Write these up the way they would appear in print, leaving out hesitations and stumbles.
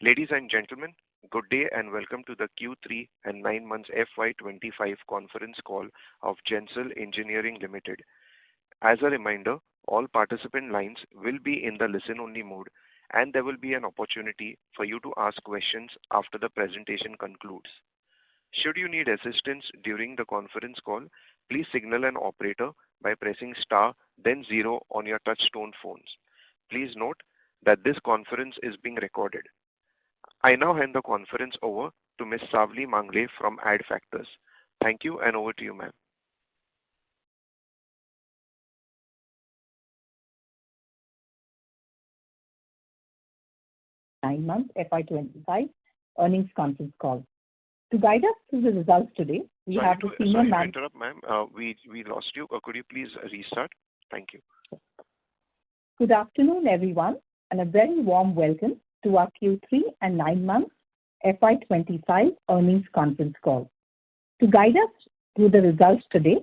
Ladies and gentlemen, good day and welcome to the Q3 and 9 months FY25 conference call of Gensol Engineering Limited. As a reminder, all participant lines will be in the listen-only mode, and there will be an opportunity for you to ask questions after the presentation concludes. Should you need assistance during the conference call, please signal an operator by pressing star, then 0 on your touch-tone phones. Please note that this conference is being recorded. I now hand the conference over to Ms. Savli Mangle from Adfactors. Thank you, and over to you, ma'am. Nine-month FY25 earnings conference call. To guide us through the results today, we have the senior Sorry to interrupt, ma'am. We lost you. Could you please restart? Thank you. Good afternoon, everyone, and a very warm welcome to our Q3 and 9 months FY25 earnings conference call. To guide us through the results today,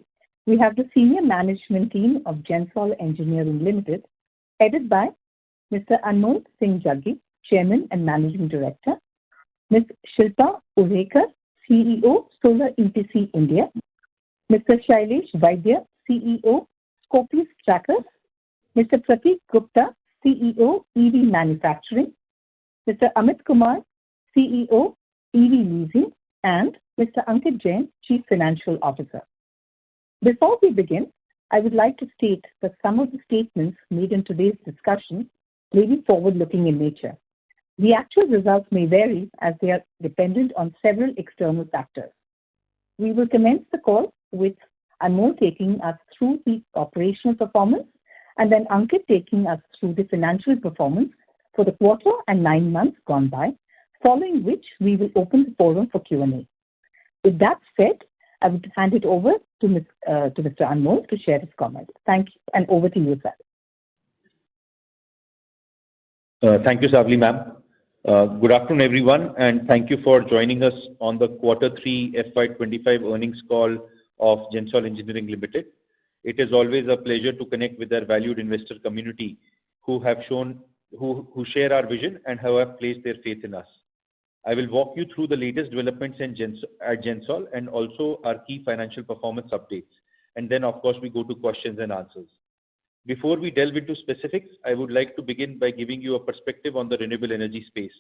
we have the senior management team of Gensol Engineering Limited, headed by Mr. Anmol Singh Jaggi, Chairman and Managing Director, Ms. Shilpa Udhekar, CEO, Solar EPC India, Mr. Shailesh Vaidya, CEO, Scopius Trackers, Mr. Prateek Gupta, CEO, EV Manufacturing, Mr. Amit Kumar, CEO, EV Leasing, and Mr. Ankit Jain, Chief Financial Officer. Before we begin, I would like to state that some of the statements made in today's discussion may be forward-looking in nature. The actual results may vary as they are dependent on several external factors. We will commence the call with Anmol taking us through the operational performance and then Ankit taking us through the financial performance for the quarter and 9 months gone by, following which we will open the forum for Q&A. With that said, I would hand it over to Mr. Anmol to share his comments. Thank you, and over to you, sir. Thank you, Savli ma'am. Good afternoon, everyone, and thank you for joining us on the Q3 FY25 earnings call of Gensol Engineering Limited. It is always a pleasure to connect with our valued investor community who share our vision and who have placed their faith in us. I will walk you through the latest developments at Gensol and also our key financial performance updates. And then, of course, we go to questions and answers. Before we delve into specifics, I would like to begin by giving you a perspective on the renewable energy space.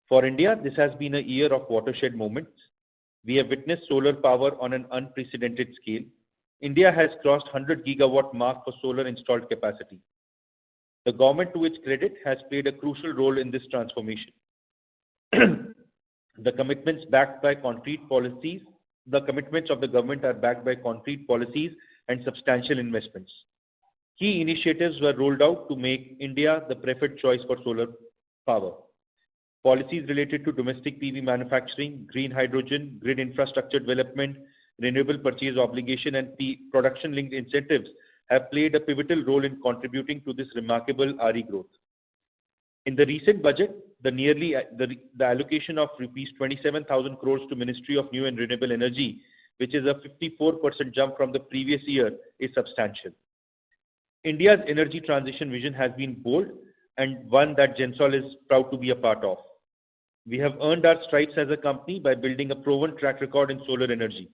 For India, this has been a year of watershed moments. We have witnessed solar power on an unprecedented scale. India has crossed 100 gigawatt mark for solar installed capacity. The government, to its credit, has played a crucial role in this transformation. The commitments of the government are backed by concrete policies and substantial investments. Key initiatives were rolled out to make India the preferred choice for solar power. Policies related to domestic PV manufacturing, green hydrogen, grid infrastructure development, renewable purchase obligation, and production-linked incentives have played a pivotal role in contributing to this remarkable RE growth. In the recent budget, the allocation of rupees 27,000 crores to Ministry of New and Renewable Energy, which is a 54% jump from the previous year, is substantial. India's energy transition vision has been bold and one that Gensol is proud to be a part of. We have earned our stripes as a company by building a proven track record in solar energy.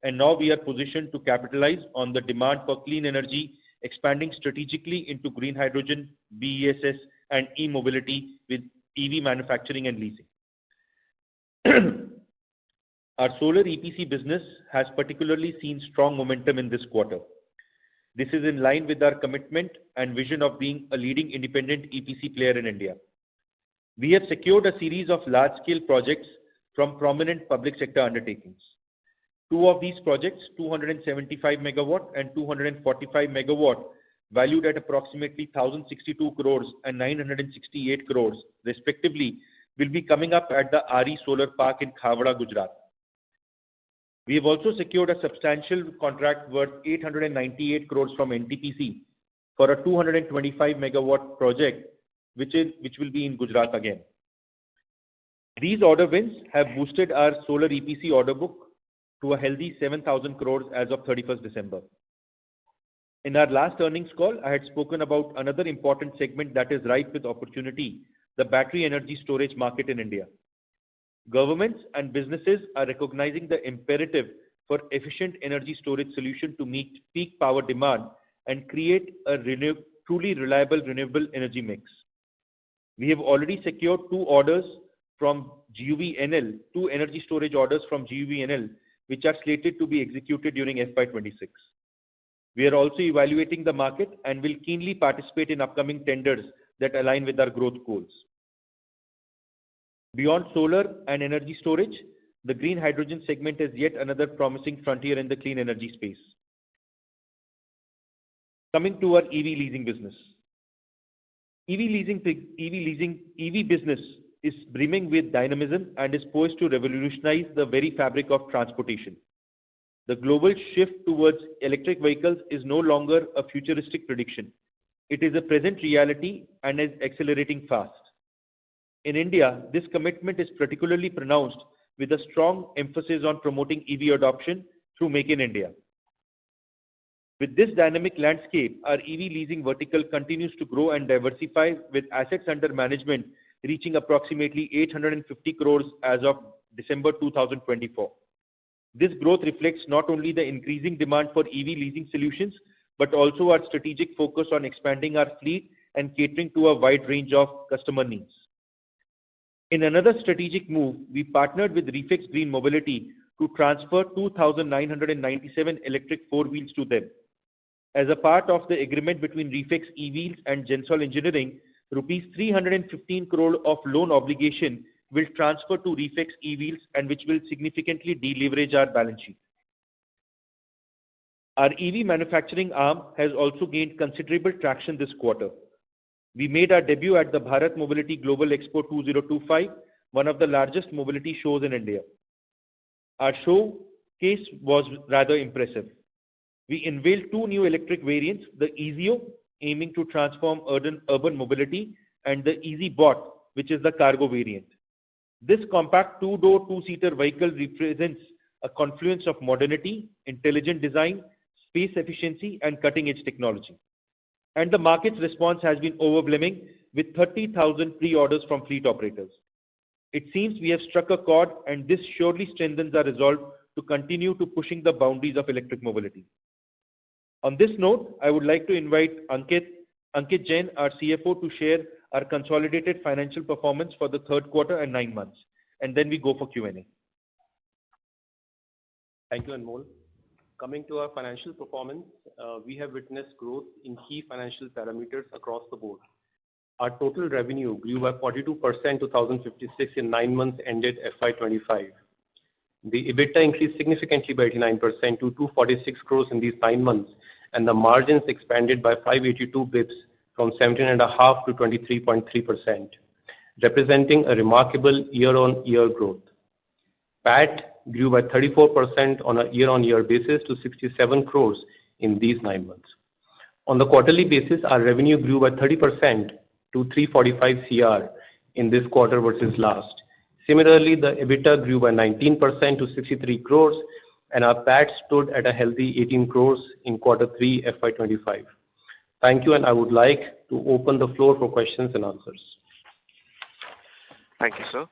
And now we are positioned to capitalize on the demand for clean energy, expanding strategically into green hydrogen, BESS, and e-mobility with EV manufacturing and leasing. Our solar EPC business has particularly seen strong momentum in this quarter. This is in line with our commitment and vision of being a leading independent EPC player in India. We have secured a series of large-scale projects from prominent public sector undertakings. Two of these projects, 275 megawatt and 245 megawatt, valued at approximately 1,062 crores and 968 crores, respectively, will be coming up at the RE Solar Park in Khavda, Gujarat. We have also secured a substantial contract worth 898 crores from NTPC for a 225 megawatt project, which will be in Gujarat again. These order wins have boosted our solar EPC order book to a healthy 7,000 crores as of 31st December. In our last earnings call, I had spoken about another important segment that is ripe with opportunity, the battery energy storage market in India. Governments and businesses are recognizing the imperative for efficient energy storage solution to meet peak power demand and create a truly reliable renewable energy mix. We have already secured two energy storage orders from GUVNL, which are slated to be executed during FY26. We are also evaluating the market and will keenly participate in upcoming tenders that align with our growth goals. Beyond solar and energy storage, the green hydrogen segment is yet another promising frontier in the clean energy space. Coming to our EV leasing business. EV business is brimming with dynamism and is poised to revolutionize the very fabric of transportation. The global shift towards electric vehicles is no longer a futuristic prediction. It is a present reality and is accelerating fast. In India, this commitment is particularly pronounced with a strong emphasis on promoting EV adoption through Make in India. With this dynamic landscape, our EV leasing vertical continues to grow and diversify, with assets under management reaching approximately 850 crores as of December 2024. This growth reflects not only the increasing demand for EV leasing solutions, but also our strategic focus on expanding our fleet and catering to a wide range of customer needs. In another strategic move, we partnered with Refix Green Mobility to transfer 2,997 electric four-wheels to them. As a part of the agreement between Refix eWheels and Gensol Engineering, rupees 315 crore of loan obligation will transfer to Refix eWheels, and which will significantly deleverage our balance sheet. Our EV manufacturing arm has also gained considerable traction this quarter. We made our debut at the Bharat Mobility Global Expo 2025, one of the largest mobility shows in India. Our showcase was rather impressive. We unveiled two new electric variants, the EasyO, aiming to transform urban mobility, and the EasyBot, which is the cargo variant. This compact two-door, two-seater vehicle represents a confluence of modernity, intelligent design, space efficiency, and cutting-edge technology. And the market's response has been overwhelming, with 30,000 pre-orders from fleet operators. It seems we have struck a chord, and this surely strengthens our resolve to continue to pushing the boundaries of electric mobility. On this note, I would like to invite Ankit Jain, our CFO, to share our consolidated financial performance for the third quarter and 9 months, and then we go for Q&A. Thank you, Anmol. Coming to our financial performance, we have witnessed growth in key financial parameters across the board. Our total revenue grew by 42% to 1,056 in 9 months ended FY25. The EBITDA increased significantly by 89% to 246 crores in these 9 months, and the margins expanded by 582 bips from 17.5% to 23.3%, representing a remarkable year-on-year growth. PAT grew by 34% on a year-on-year basis to 67 crores in these 9 months. On the quarterly basis, our revenue grew by 30% to 345 CR in this quarter versus last. Similarly, the EBITDA grew by 19% to 63 crores, and our PAT stood at a healthy 18 crores in quarter 3 FY25. Thank you, and I would like to open the floor for questions and answers. Thank you, sir.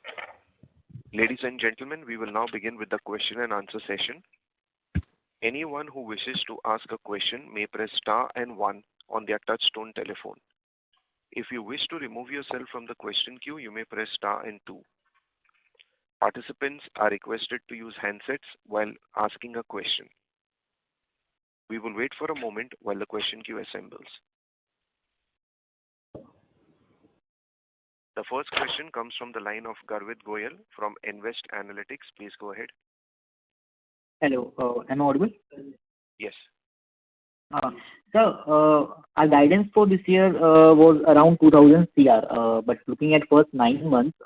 Ladies and gentlemen, we will now begin with the question and answer session. Anyone who wishes to ask a question may press star and 1 on their touchtone telephone. If you wish to remove yourself from the question queue, you may press star and 2. Participants are requested to use handsets while asking a question. We will wait for a moment while the question queue assembles. The first question comes from the line of Garvit Goyal from Invest Analytics. Please go ahead. Hello, am I audible? Yes. Sir, our guidance for this year was around 2,000 CR, but looking at first 9 months,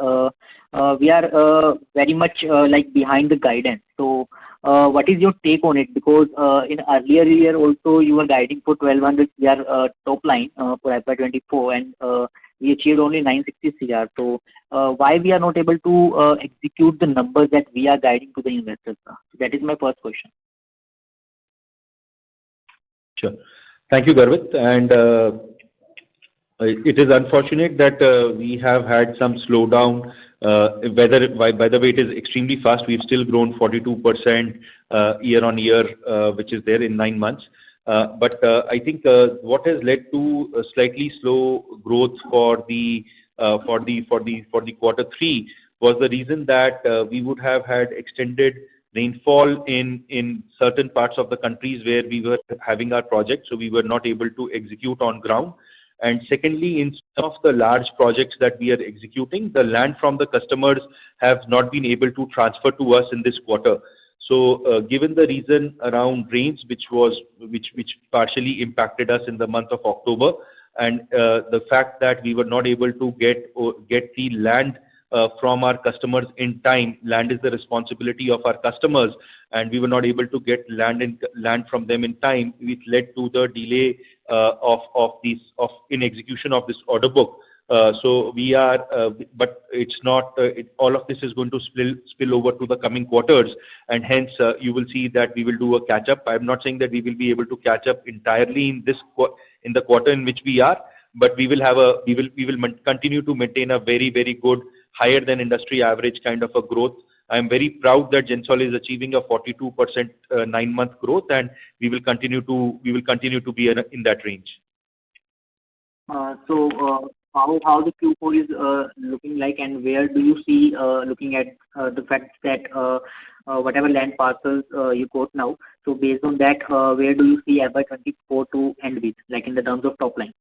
we are very much behind the guidance. So, what is your take on it? Because in earlier year also you were guiding for 1,200 CR top line for FY24, and we achieved only 960 CR. So, why we are not able to execute the numbers that we are guiding to the investors? That is my first question. Sure. Thank you, Garvit. And It is unfortunate that we have had some slowdown. Whether by the way, it is extremely fast. We've still grown 42% year on year, which is there in 9 months. But I think what has led to a slightly slow growth for the quarter three was the reason that we would have had extended rainfall in certain parts of the countries where we were having our projects, so we were not able to execute on ground. And secondly, in some of the large projects that we are executing, the land from the customers have not been able to transfer to us in this quarter. So, given the reason around rains, which partially impacted us in the month of October, and the fact that we were not able to get the land from our customers in time. Land is the responsibility of our customers, and we were not able to get land from them in time, which led to the delay in execution of this order book. So we are, but it's not. All of this is going to spill over to the coming quarters, and hence you will see that we will do a catch up. I'm not saying that we will be able to catch up entirely in the quarter in which we are, but we will continue to maintain a very good, higher than industry average kind of a growth. I am very proud that Gensol is achieving a 42% 9-month growth, and we will continue to be in that range. So how the Q4 is looking like, and where do you see, looking at the fact that whatever land parcels you quote now, so based on that, where do you see FY2024 to end with, like in the terms of top line?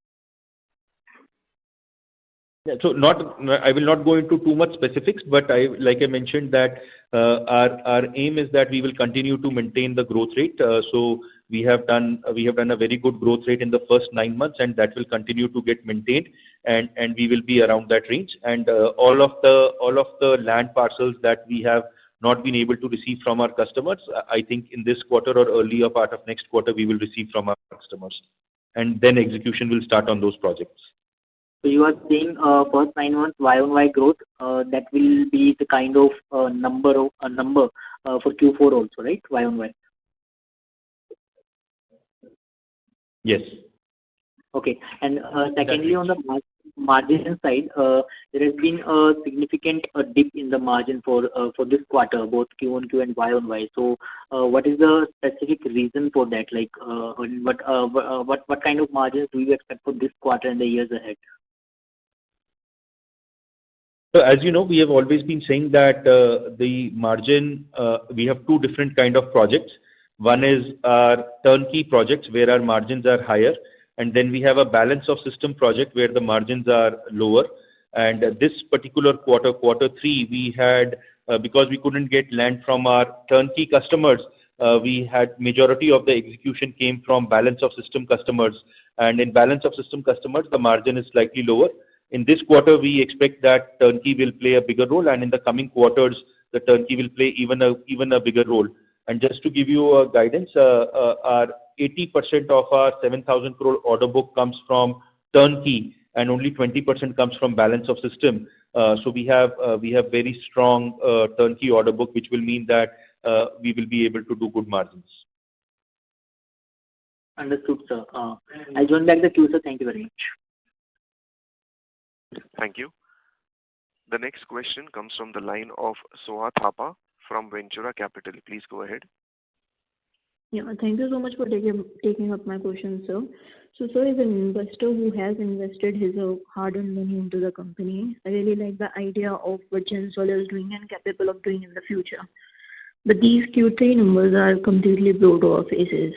Yeah, so I will not go into too much specifics, but like I mentioned that our aim is that we will continue to maintain the growth rate. So we have done a very good growth rate in the first 9 months, and that will continue to get maintained, and we will be around that range. And all of the land parcels that we have not been able to receive from our customers, I think in this quarter or earlier part of next quarter, we will receive from our customers, and then execution will start on those projects. So you are saying first 9 months Y-on-Y growth, that will be the kind of number for Q4 also, right? Y-on-Y. Yes. Okay. And secondly, on the margin side, there has been a significant dip in the margin for this quarter, both Q-on-Q and Y-on-Y. So what is the specific reason for that? Like, what kind of margins do you expect for this quarter and the years ahead? So as you know, we have always been saying that the margin, we have two different kind of projects. One is our turnkey projects where our margins are higher, and then we have a balance of system project where the margins are lower. And this particular quarter three, we had, because we couldn't get land from our turnkey customers, we had majority of the execution came from balance of system customers. And in balance of system customers, the margin is slightly lower. In this quarter, we expect that turnkey will play a bigger role, and in the coming quarters, the turnkey will play even a bigger role. And just to give you a guidance, our 80% of our 7,000 crore order book comes from turnkey, and only 20% comes from balance of system. So we have very strong turnkey order book, which will mean that we will be able to do good margins. Understood, sir. I'll join back the queue, sir. Thank you very much. Thank you. The next question comes from the line of Soha Thapa from Ventura Capital. Please go ahead. Yeah, thank you so much for taking up my question, sir. So, sir, as an investor who has invested his hard-earned money into the company, I really like the idea of what Gensol is doing and capable of doing in the future. But these Q3 numbers are completely blown to our faces,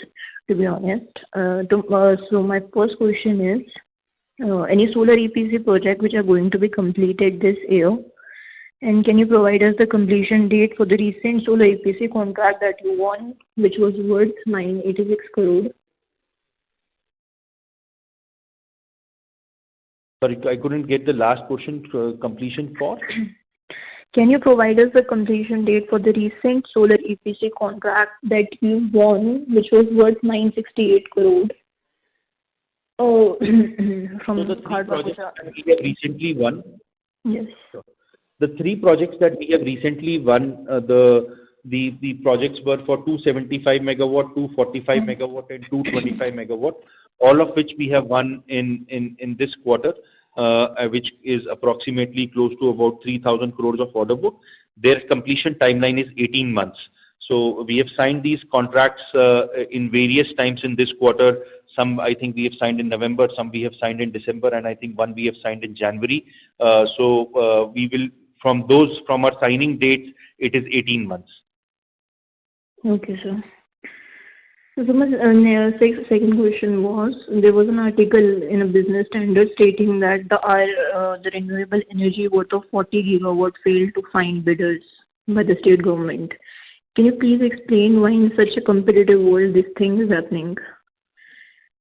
to be honest. So my first question is, any solar EPC project which are going to be completed this year? And can you provide us the completion date for the recent solar EPC contract that you won, which was worth 986 crore? Sorry, I couldn't get the last portion. Completion for? Can you provide us the completion date for the recent solar EPC contract that you won, which was worth 968 crore? Oh, from so the three projects that we have recently won. Yes. The three projects that we have recently won, the projects were for 275 megawatt, 245 megawatt, and 225 megawatt. all of which we have won in this quarter, which is approximately close to about 3,000 crores of order book. Their completion timeline is 18 months. So we have signed these contracts in various times in this quarter. Some I think we have signed in November, some we have signed in December, and I think one we have signed in January. We will, from our signing dates, it is 18 months. Okay, sir. So my second question was, there was an article in a business standard stating that the renewable energy worth of 40 gigawatt failed to find bidders by the state government. Can you please explain why in such a competitive world this thing is happening?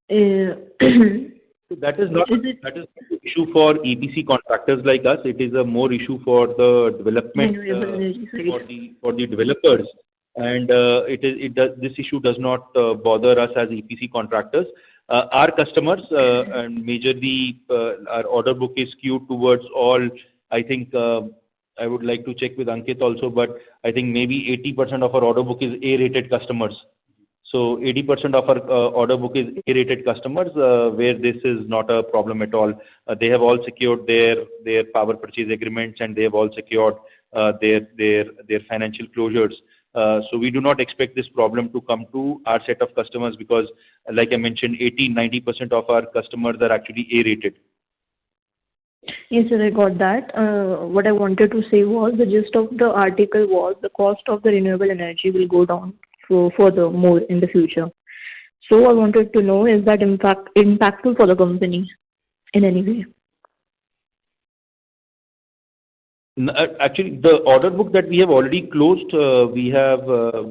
That is not an issue for EPC contractors like us. It is a more issue for the development for the developers, and this issue does not bother us as EPC contractors. Our customers and majorly our order book is skewed towards all. I think I would like to check with Ankit also, but I think maybe 80% of our order book is A-rated customers. So 80% of our order book is A-rated customers, where this is not a problem at all. They have all secured their power purchase agreements, and they have all secured their financial closures. So we do not expect this problem to come to our set of customers because, like I mentioned, 80-90% of our customers are actually A-rated. Yes, sir, I got that. What I wanted to say was the gist of the article was the cost of the renewable energy will go down further more in the future. So I wanted to know, is that impactful for the company in any way? Actually, the order book that we have already closed, we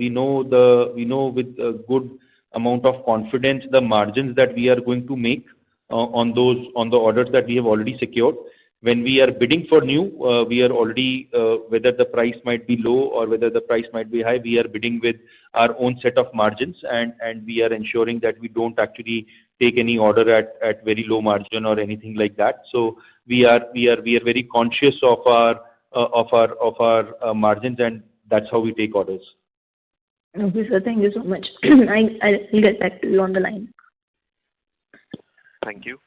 know with a good amount of confidence the margins that we are going to make on the orders that we have already secured. When we are bidding for new, we are already, whether the price might be low or whether the price might be high, we are bidding with our own set of margins, and we are ensuring that we don't actually take any order at very low margin or anything like that. So we are very conscious of our margins, and that's how we take orders. Okay, sir. Thank you so much. I'll get back to you on the line. Thank you.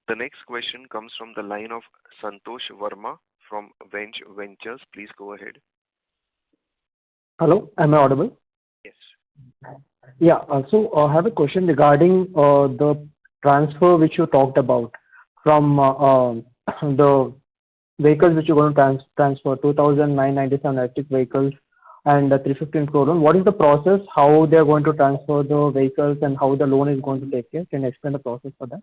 The next question comes from the line of Santosh Verma from Venge Ventures. Please go ahead. Hello, am I audible? Yes. Yeah, so I have a question regarding the transfer which you talked about from the vehicles which you're going to transfer, 2,997 electric vehicles and 315 crore loan. What is the process, how they are going to transfer the vehicles and how the loan is going to take place? Can you explain the process for that?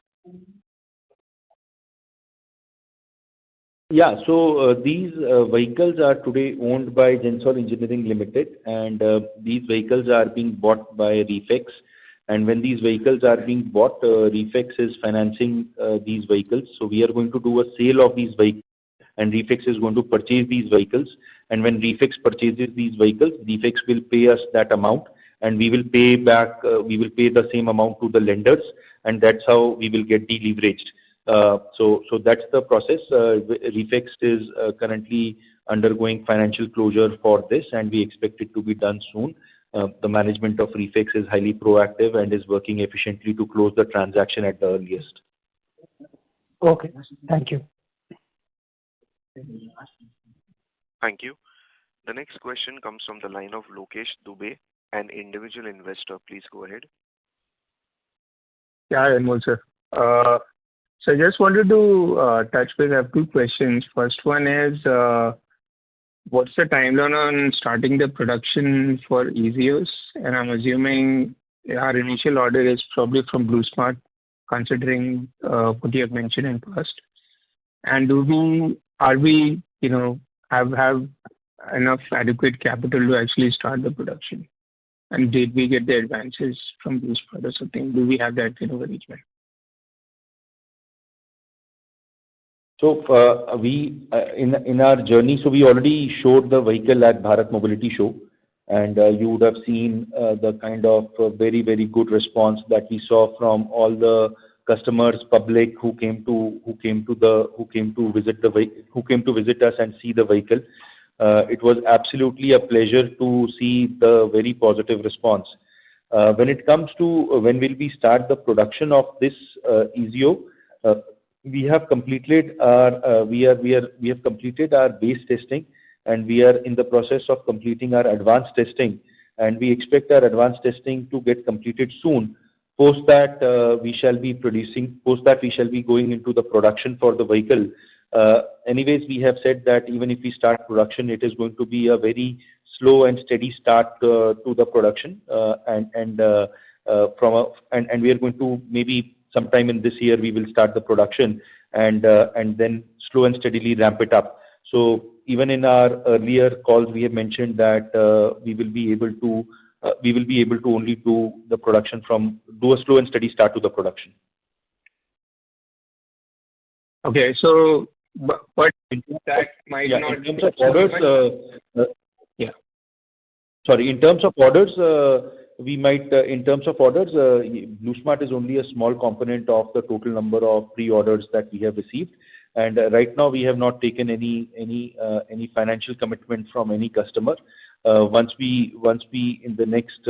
Yeah, so these vehicles are today owned by Gensol Engineering Limited, and these vehicles are being bought by Reflex. And when these vehicles are being bought, Reflex is financing these vehicles. So we are going to do a sale of these vehicles, and Reflex is going to purchase these vehicles. And when Reflex purchases these vehicles, Reflex will pay us that amount, and we will pay back. We will pay the same amount to the lenders, and that's how we will get deleveraged. So that's the process. Reflex is currently undergoing financial closure for this, and we expect it to be done soon. The management of Reflex is highly proactive and is working efficiently to close the transaction at the earliest. Okay, thank you. Thank you. The next question comes from the line of Lokesh Dubey, an individual investor. Please go ahead. Yeah, Anmol sir. So I just wanted to touch base. I have two questions. First one is, what's the timeline on starting the production for EZOs? And I'm assuming our initial order is probably from BlueSmart, considering what you have mentioned in past. And are we have enough adequate capital to actually start the production? And did we get the advances from BlueSmart or something? Do we have that arrangement? So we in our journey, so we already showed the vehicle at Bharat Mobility Show, and you would have seen the kind of very good response that we saw from all the customers, public who came to visit us and see the vehicle. It was absolutely a pleasure to see the very positive response. When it comes to when will we start the production of this EZO, we have completed our we have completed our base testing, and we are in the process of completing our advanced testing, and we expect our advanced testing to get completed soon. Post that, we shall be producing. Post that, we shall be going into the production for the vehicle. Anyways, we have said that even if we start production, it is going to be a very slow and steady start to the production, and we are going to maybe sometime in this year we will start the production, and then slow and steadily ramp it up. So even in our earlier calls, we have mentioned that we will be able to only do the production do a slow and steady start to the production. Okay, so but that might not. In terms of orders, sorry. In terms of orders, we might. In terms of orders, BlueSmart is only a small component of the total number of pre-orders that we have received, and right now we have not taken any financial commitment from any customer. Once we in the next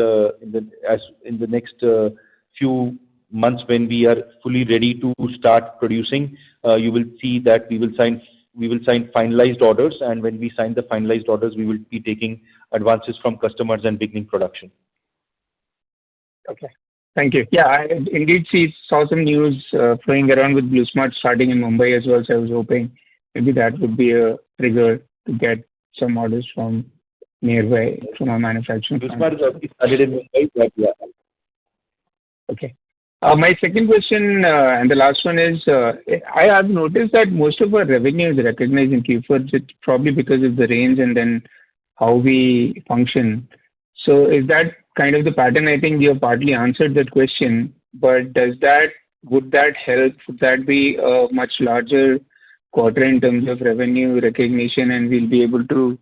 few months, when we are fully ready to start producing, you will see that we will sign finalized orders, and when we sign the finalized orders, we will be taking advances from customers and beginning production. Okay, thank you. Yeah, I indeed saw some news flowing around with BlueSmart starting in Mumbai as well, so I was hoping maybe that would be a trigger to get some orders from nearby from our manufacturing. BlueSmart is already started in Mumbai, but yeah. Okay. My second question and the last one is, I have noticed that most of our revenue is recognized in Q4, probably because of the range and then how we function. So is that kind of the pattern? I think you have partly answered that question, but would that help? Would that be a much larger quarter in terms of revenue recognition, and we'll be able to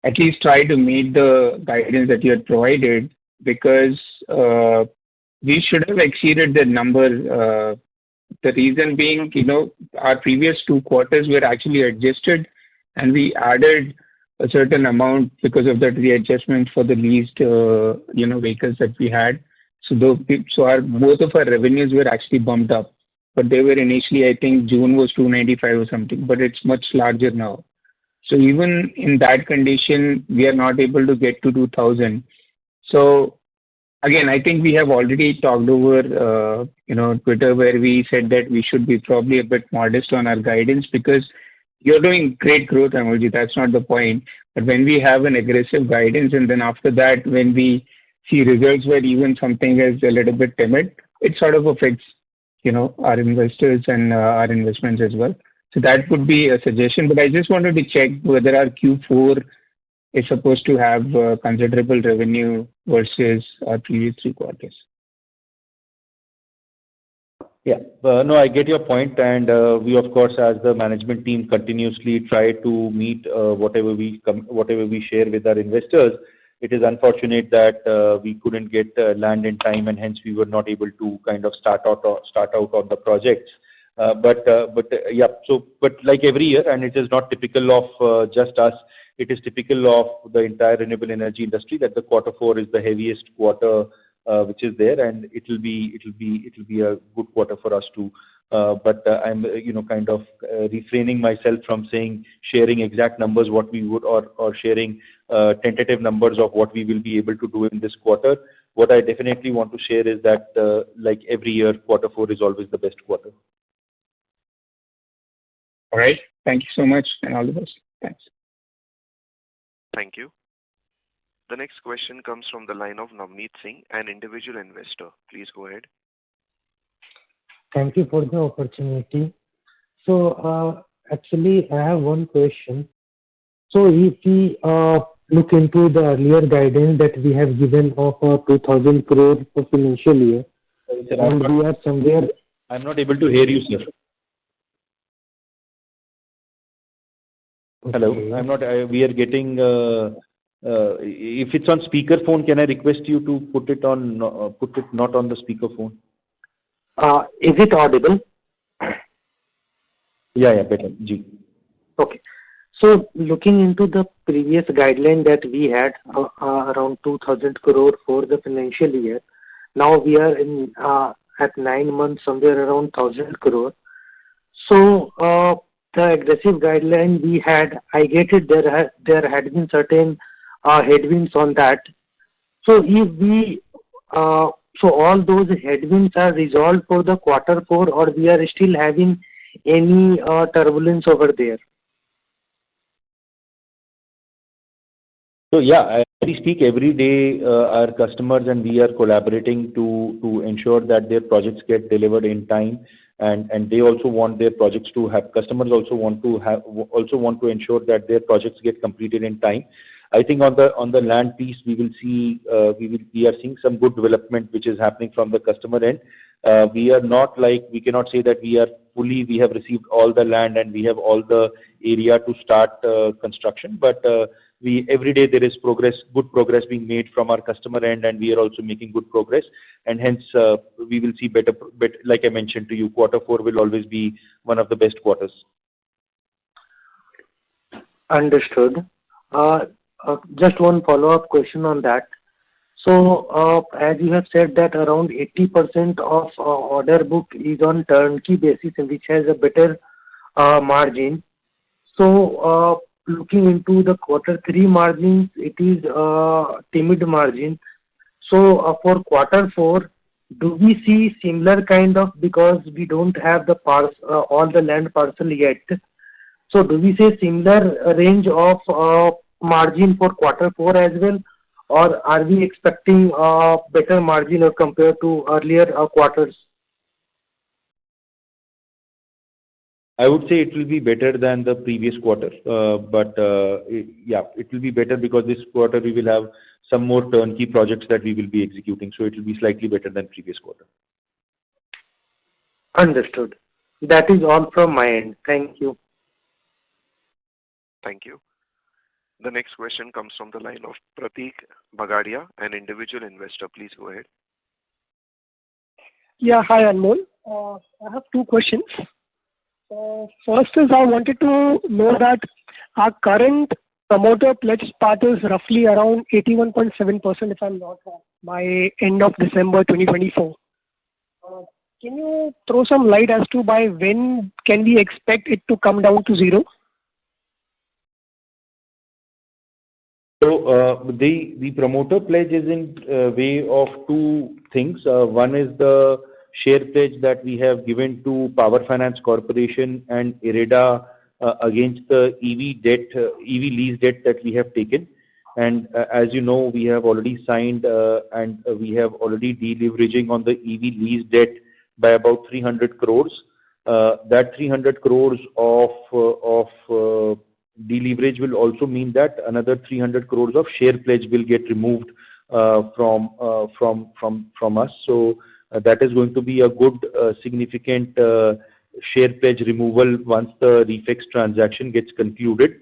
at least try to meet the guidance that you had provided? Because we should have exceeded that number. The reason being, our previous 2 quarters were actually adjusted, and we added a certain amount because of that readjustment for the leased, vehicles that we had. So both of our revenues were actually bumped up, but they were initially, I think June was 295 or something, but it's much larger now. So even in that condition, we are not able to get to 2000. So again, I think we have already talked over, Twitter, where we said that we should be probably a bit modest on our guidance, because you're doing great growth, Amolji. That's not the point. But when we have an aggressive guidance, and then after that, when we see results where even something is a little bit timid, it sort of affects, our investors and our investments as well. So that would be a suggestion. But I just wanted to check whether our Q4 is supposed to have considerable revenue versus our previous 3 quarters. Yeah, no, I get your point, and we, of course, as the management team, continuously try to meet whatever we share with our investors. It is unfortunate that we couldn't get land in time, and hence we were not able to kind of start out on the projects. But like every year, and it is not typical of just us. It is typical of the entire renewable energy industry that the Q4 is the heaviest quarter which is there, and it will be a good quarter for us too. But I'm kind of refraining myself from sharing exact numbers what we would, or sharing tentative numbers of what we will be able to do in this quarter. What I definitely want to share is that like every year, Q4 is always the best quarter. All right. Thank you so much, and all the best. Thanks. Thank you. The next question comes from the line of Navneet Singh, an individual investor. Please go ahead. Thank you for the opportunity. So actually, I have one question. So if we look into the earlier guidance that we have given of 2,000 crore for financial year, and we are somewhere. I'm not able to hear you, sir. Okay. Hello. I'm not. We are getting. If it's on speakerphone, can I request you to put it not on the speakerphone? Is it audible? Yeah, better. Ji. Okay. So looking into the previous guideline that we had around 2,000 crore for the financial year, now we are in at 9 months somewhere around 1,000 crore. So the aggressive guideline we had, I get it. There had been certain headwinds on that. So if we so all those headwinds are resolved for the quarter four, or we are still having any turbulence over there? So yeah, we speak every day, our customers and we are collaborating to ensure that their projects get delivered in time, and they also want their projects to have, customers also want to ensure that their projects get completed in time. I think on the land piece, we are seeing some good development which is happening from the customer end. We cannot say that we have received all the land and we have all the area to start construction, but every day there is good progress being made from our customer end, and we are also making good progress, and hence we will see better. Like I mentioned to you, quarter four will always be one of the best quarters. Understood. Just one follow-up question on that. So, as you have said that around 80% of order book is on turnkey basis, and which has a better margin. So, looking into the quarter three margins, it is timid margin. So, for quarter four, do we see similar kind of, because we don't have the all the land parcel yet. So, do we see similar range of margin for quarter four as well, or are we expecting better margin compared to earlier quarters? I would say it will be better than the previous quarter, but it will be better because this quarter we will have some more turnkey projects that we will be executing, so it will be slightly better than previous quarter. Understood. That is all from my end. Thank you. Thank you. The next question comes from the line of Pratik Bagadia, an individual investor. Please go ahead. Yeah, hi Anmol. I have two questions. First is I wanted to know that our current promoter pledge part is roughly around 81.7%, if I'm not wrong, by end of December 2024. Can you throw some light as to by when can we expect it to come down to zero? So the promoter pledge is in way of two things. One is the share pledge that we have given to Power Finance Corporation and IREDA against the EV lease debt that we have taken. And as you know, we have already signed and we have already deleveraging on the EV lease debt by about 300 crores. That 300 crores of deleverage will also mean that another 300 crores of share pledge will get removed from us. So that is going to be a good significant share pledge removal once the refix transaction gets concluded.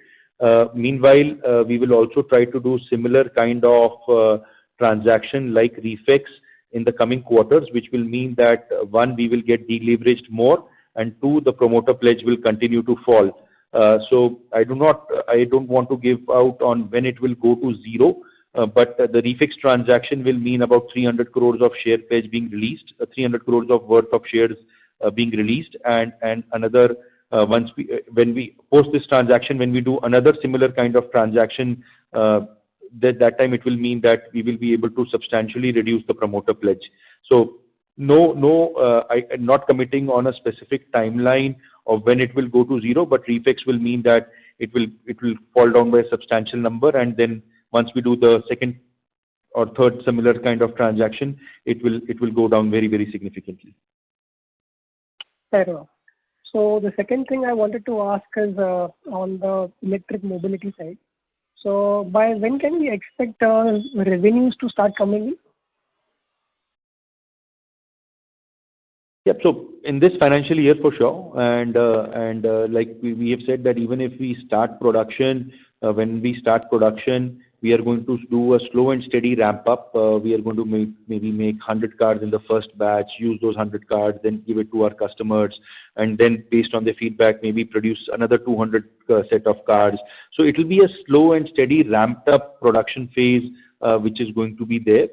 Meanwhile, we will also try to do similar kind of transaction like refix in the coming quarters, which will mean that one, we will get deleveraged more, and two, the promoter pledge will continue to fall. So I don't want to give out on when it will go to zero, but the refix transaction will mean about 300 crores of share pledge being released, 300 crores of worth of shares being released, and another when we post this transaction, when we do another similar kind of transaction, that time it will mean that we will be able to substantially reduce the promoter pledge. So I'm not committing on a specific timeline of when it will go to zero, but refix will mean that it will fall down by a substantial number, and then once we do the second or third similar kind of transaction, it will go down very, very significantly. Fair enough. So the second thing I wanted to ask is on the electric mobility side. So by when can we expect revenues to start coming in? Yep. So in this financial year for sure, and like we have said that even if we start production, when we start production, We are going to do a slow and steady ramp up. We are going to maybe make 100 cards in the first batch, use those 100 cards, then give it to our customers, and then based on the feedback, maybe produce another 200 set of cards. So it will be a slow and steady ramped up production phase, which is going to be there.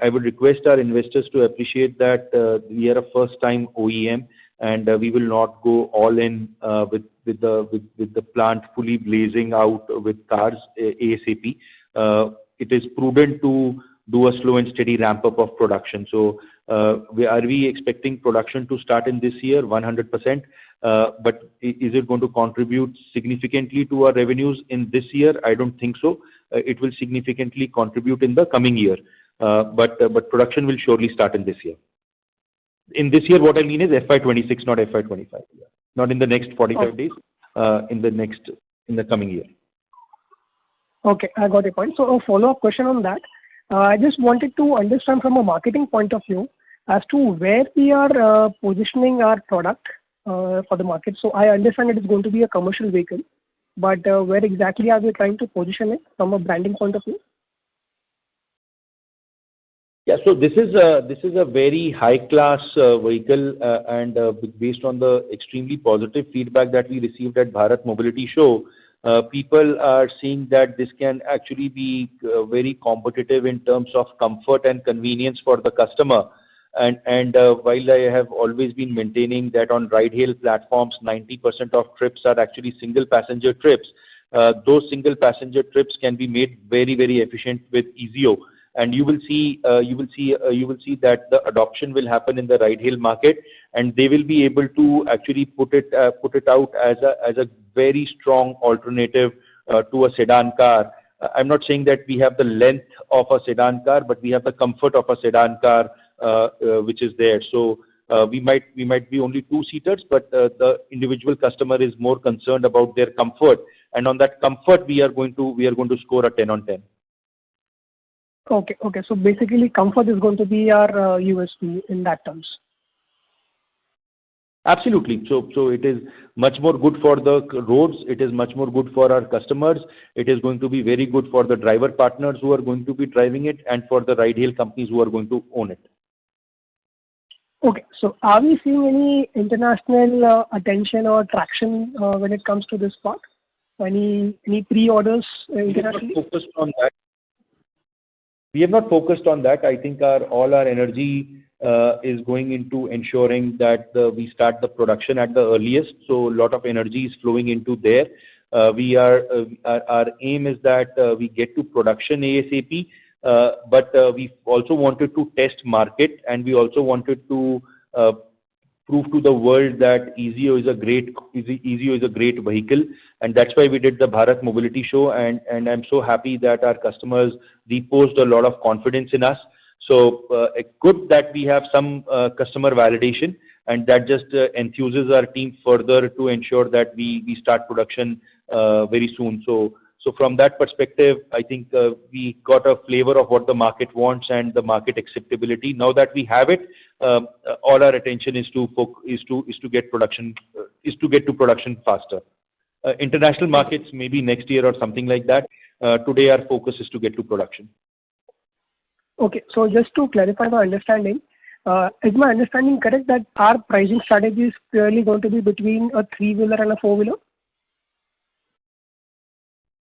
I would request our investors to appreciate that we are a first-time OEM, and we will not go all in with the plant fully blazing out with cars ASAP. It is prudent to do a slow and steady ramp up of production. So, are we expecting production to start in this year? 100%. But is it going to contribute significantly to our revenues in this year? I don't think so. It will significantly contribute in the coming year. But production will surely start in this year. In this year, what I mean is FY26, not FY25. Not in the next 45 days. In the coming year. Okay, I got your point. So a follow-up question on that. I just wanted to understand from a marketing point of view as to where we are positioning our product for the market. So I understand it is going to be a commercial vehicle, but where exactly are we trying to position it from a branding point of view? Yeah, so this is a very high-class vehicle, and based on the extremely positive feedback that we received at Bharat Mobility Show, people are seeing that this can actually be very competitive in terms of comfort and convenience for the customer. And while I have always been maintaining that on ride-hail platforms, 90% of trips are actually single-passenger trips. Those single-passenger trips can be made very, very efficient with EZO. And you will see that the adoption will happen in the ride-hail market, and they will be able to actually put it out as a very strong alternative to a sedan car. I'm not saying that we have the length of a sedan car, but we have the comfort of a sedan car, which is there. So we might be only two-seaters, but the individual customer is more concerned about their comfort, and on that comfort we are going to score a 10 on 10. Okay. So basically, comfort is going to be our USP in that terms. Absolutely. So it is much more good for the roads. It is much more good for our customers. It is going to be very good for the driver partners who are going to be driving it, and for the ride-hail companies who are going to own it. Okay. So are we seeing any international attention or traction when it comes to this part? Any pre-orders internationally? We have not focused on that. I think all our energy is going into ensuring that we start the production at the earliest. So a lot of energy is flowing into there. Our aim is that we get to production ASAP, but we also wanted to test market, and we also wanted to prove to the world that EZO is a great vehicle, and that's why we did the Bharat Mobility Show, and I'm so happy that our customers reposed a lot of confidence in us. So it's good that we have some customer validation, and that just enthuses our team further to ensure that we start production very soon. So from that perspective, I think we got a flavor of what the market wants and the market acceptability. Now that we have it, all our attention is to get to production faster. International markets maybe next year or something like that. Today our focus is to get to production. Okay, so just to clarify my understanding, is my understanding correct that our pricing strategy is clearly going to be between a three-wheeler and a four-wheeler?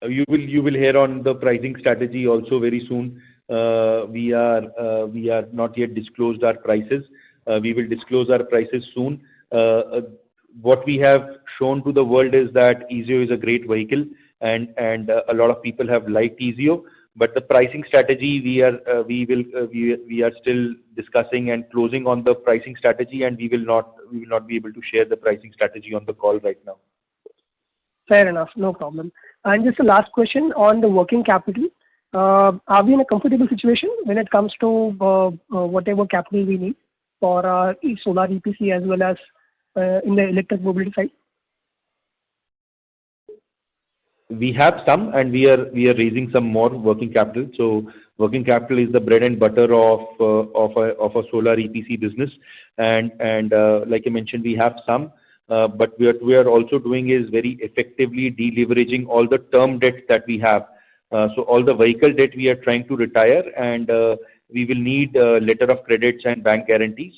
You will hear on the pricing strategy also very soon. We are not yet disclosed our prices. We will disclose our prices soon. What we have shown to the world is that EZO is a great vehicle, and a lot of people have liked EZO. But the pricing strategy, we are still discussing and closing on the pricing strategy, and we will not be able to share the pricing strategy on the call right now. Fair enough, no problem. And just a last question on the working capital. Are we in a comfortable situation when it comes to whatever capital we need for our solar EPC as well as in the electric mobility side? We have some, and we are raising some more working capital. So working capital is the bread and butter of a solar EPC business, and like I mentioned, we have some. But what we are also doing is very effectively deleveraging all the term debt that we have. So all the vehicle debt we are trying to retire, and we will need letter of credits and bank guarantees,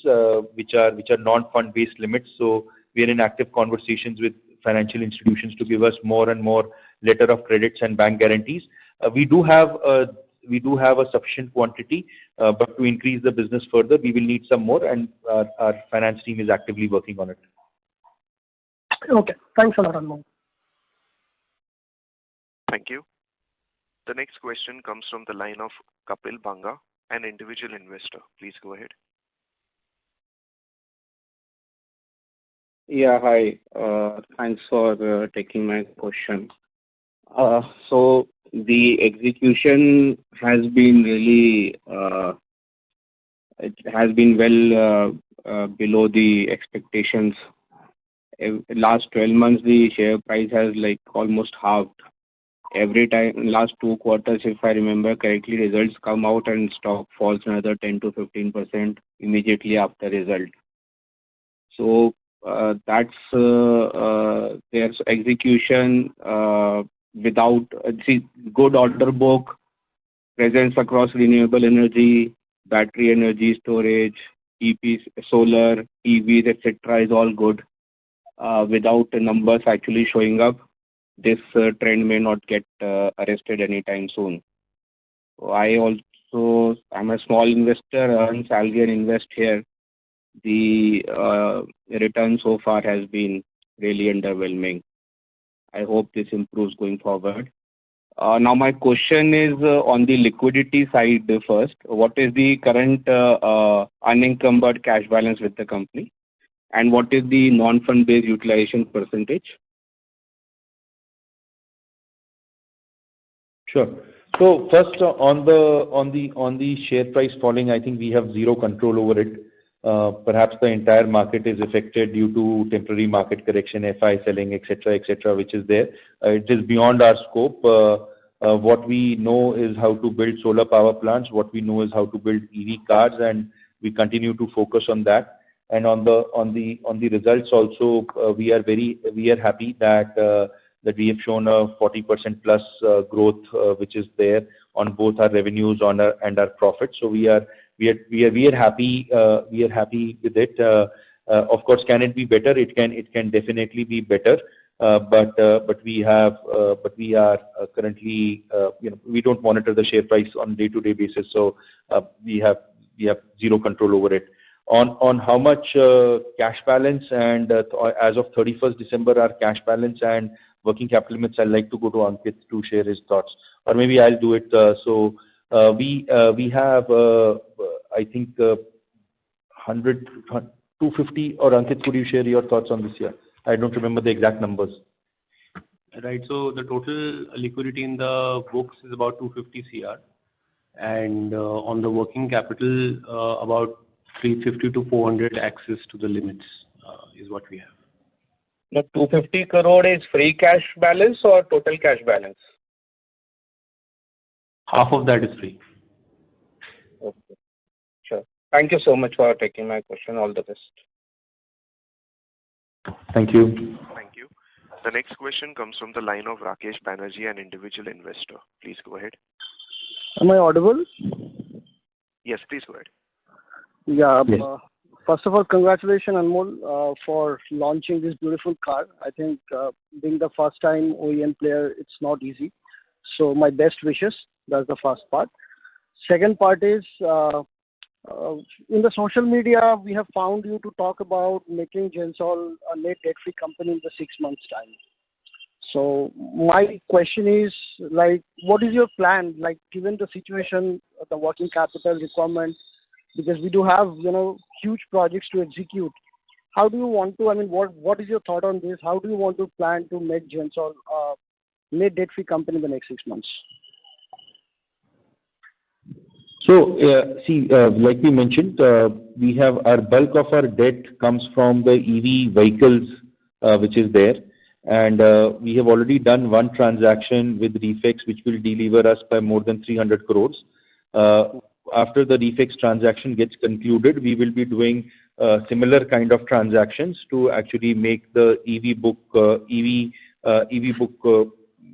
which are non-fund based limits. So we are in active conversations with financial institutions to give us more and more letter of credits and bank guarantees. We do have a sufficient quantity, but to increase the business further, we will need some more, and our finance team is actively working on it. Okay. Thanks a lot, Anmol. Thank you. The next question comes from the line of Kapil Banga, an individual investor. Please go ahead. Yeah, hi. Thanks for taking my question. So the execution has been really, it has been well below the expectations. Last 12 months, the share price has like almost halved. Every time, last 2 quarters, if I remember correctly, results come out and stock falls another 10 to 15% immediately after result. So that's there's execution without good order book, presence across renewable energy, battery energy storage, EPs, solar, EVs, etc. is all good. Without the numbers actually showing up, this trend may not get arrested anytime soon. So I'm a small investor, earn salary and invest here. The return so far has been really underwhelming. I hope this improves going forward. Now my question is on the liquidity side first. What is the current unencumbered cash balance with the company? And what is the non-fund based utilization percentage? Sure. So first, on the share price falling, I think we have zero control over it. Perhaps the entire market is affected due to temporary market correction, FI selling, etc., which is there. It is beyond our scope. What we know is how to build solar power plants. What we know is how to build EV cars, and we continue to focus on that. And on the results also, we are happy that we have shown a 40% plus growth, which is there on both our revenues and our profits. So we are happy with it. Of course, can it be better? It can definitely be better. But we are currently, we don't monitor the share price on day-to-day basis, so we have zero control over it. On how much cash balance, and as of 31st December, our cash balance and working capital limits, I'd like to go to Ankit to share his thoughts, or maybe I'll do it. So we have, I think, 100, 250, or Ankit, could you share your thoughts on this year? I don't remember the exact numbers. Right. So the total liquidity in the books is about 250 CR, and on the working capital, about 350 to 400 access to the limits is what we have. The 250 crore is free cash balance or total cash balance? Half of that is free. Okay. Sure. Thank you so much for taking my question. All the best. Thank you. Thank you. The next question comes from the line of Rakesh Banerjee, an individual investor. Please go ahead. Am I audible? Yes, please go ahead. Yeah. Yes. First of all, congratulations, Anmol, for launching this beautiful car. I think being the first time OEM player, it's not easy. So my best wishes. That's the first part. Second part is, in the social media, we have found you to talk about making Gensol a net debt-free company in the 6 months' time. So my question is, like, what is your plan? Like, given the situation, the working capital requirements, because we do have, huge projects to execute. How do you want to, what is your thought on this? How do you want to plan to make Gensol a net debt-free company in the next 6 months? So, like we mentioned, we have our bulk of our debt comes from the EV vehicles, which is there. And we have already done one transaction with Reflex, which will deliver us by more than 300 crores. After the Reflex transaction gets concluded, we will be doing similar kind of transactions to actually make the EV book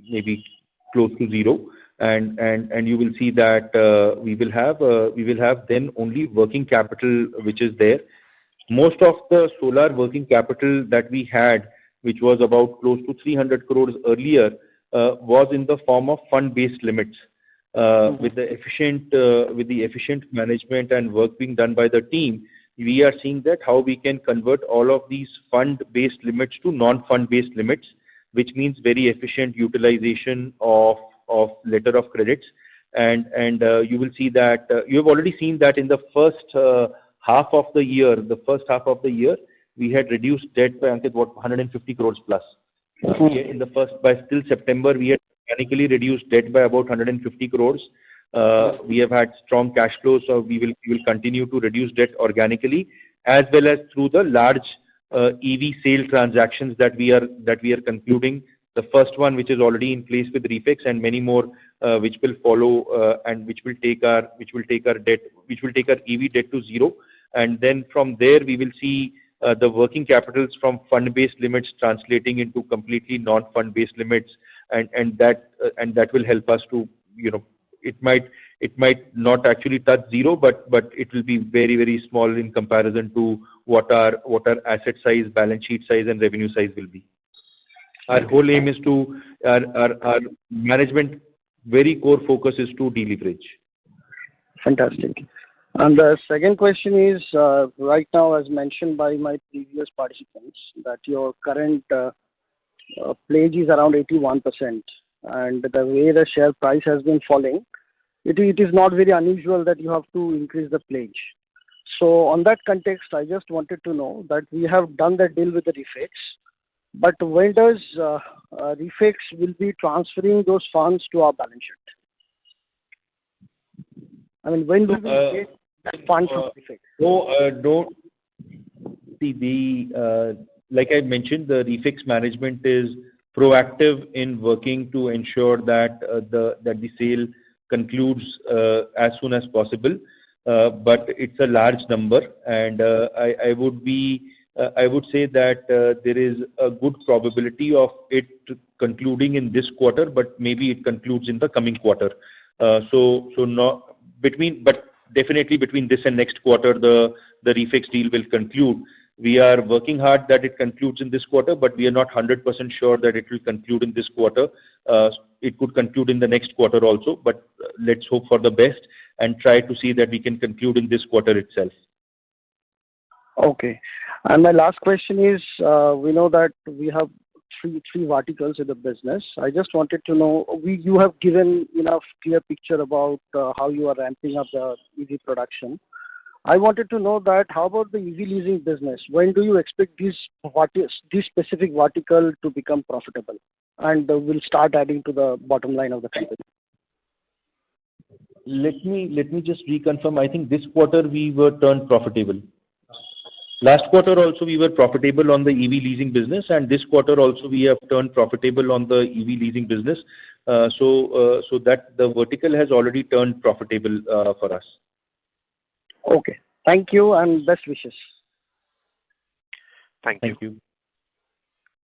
maybe close to zero. and you will see that we will have then only working capital which is there. Most of the solar working capital that we had, which was about close to 300 crores earlier, was in the form of fund-based limits. With the efficient management and work being done by the team, we are seeing that how we can convert all of these fund-based limits to non-fund-based limits, which means very efficient utilization of letter of credits. And you will see that you have already seen that in the first half of the year. The first half of the year, we had reduced debt by what 150 crores plus. In the first, by still September, we had organically reduced debt by about 150 crores. We have had strong cash flows, so we will continue to reduce debt organically, as well as through the large EV sale transactions that we are concluding. The first one, which is already in place with Refix, and many more which will follow, and which will take our EV debt to zero. And then from there, we will see the working capitals from fund-based limits translating into completely non-fund-based limits, and that will help us to, it might not actually touch zero, but it will be very, very small in comparison to what our asset size, balance sheet size, and revenue size will be. Our whole aim is to our management very core focus is to deleverage. Fantastic. And the second question is, right now, as mentioned by my previous participants, that your current pledge is around 81%, and the way the share price has been falling, it is not very unusual that you have to increase the pledge. So on that context, I just wanted to know that we have done the deal with the Refix, but when does Refix will be transferring those funds to our balance sheet? I mean, when do we get that fund from Refix? Don't see like I mentioned, the Refix management is proactive in working to ensure that the sale concludes as soon as possible. But it's a large number, and I would say that there is a good probability of it concluding in this quarter, but maybe it concludes in the coming quarter. But definitely between this and next quarter, the Refix deal will conclude. We are working hard that it concludes in this quarter, but we are not 100% sure that it will conclude in this quarter. It could conclude in the next quarter also, but let's hope for the best and try to see that we can conclude in this quarter itself. Okay. And my last question is, we know that we have three verticals in the business. I just wanted to know, you have given enough clear picture about how you are ramping up the EV production. I wanted to know that how about the EV leasing business? When do you expect this specific vertical to become profitable and will start adding to the bottom line of the company? Let me just reconfirm. I think this quarter we were turned profitable. Last quarter also we were profitable on the EV leasing business, and this quarter also we have turned profitable on the EV leasing business. So that the vertical has already turned profitable for us. Okay. Thank you and best wishes. Thank Thank you.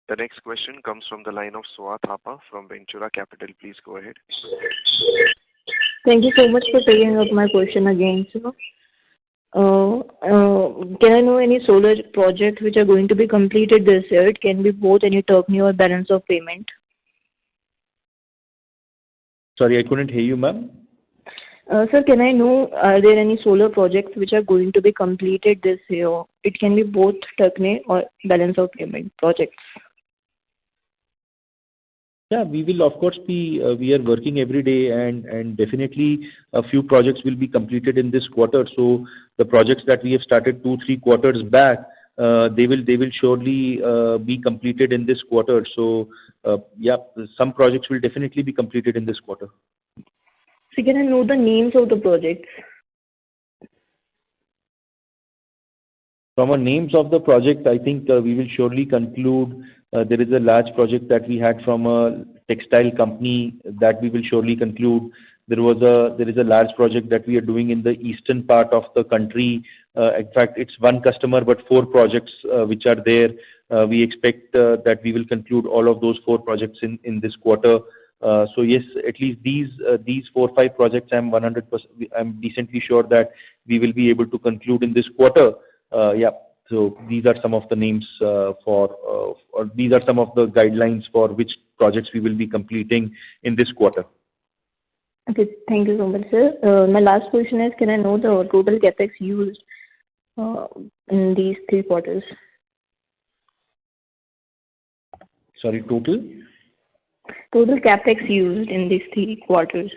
The next question comes from the line of Swat Thapa from Ventura Capital. Please go ahead. Thank you so much for taking up my question again, sir. Can I know any solar projects which are going to be completed this year? It can be both any term or balance of payment. Sorry, I couldn't hear you, ma'am. Sir, can I know, are there any solar projects which are going to be completed this year? It can be both Turkney or balance of payment projects. Yeah, we will of course be, we are working every day, and definitely a few projects will be completed in this quarter. So the projects that we have started 2-3 quarters back, they will surely be completed in this quarter. So yeah, some projects will definitely be completed in this quarter. So can I know the names of the projects? From the names of the project, I think we will surely conclude. There is a large project that we had from a textile company that we will surely conclude. There is a large project that we are doing in the eastern part of the country. In fact, it's one customer, but 4 projects which are there. We expect that we will conclude all of those 4 projects in this quarter. So yes, at least these 4-5 projects, I'm decently sure that we will be able to conclude in this quarter. Yeah. So these are some of the names or these are some of the guidelines for which projects we will be completing in this quarter. Okay, thank you so much, sir. My last question is, can I know the total capex used in these 3 quarters? Sorry, total? Total capex used in these 3 quarters.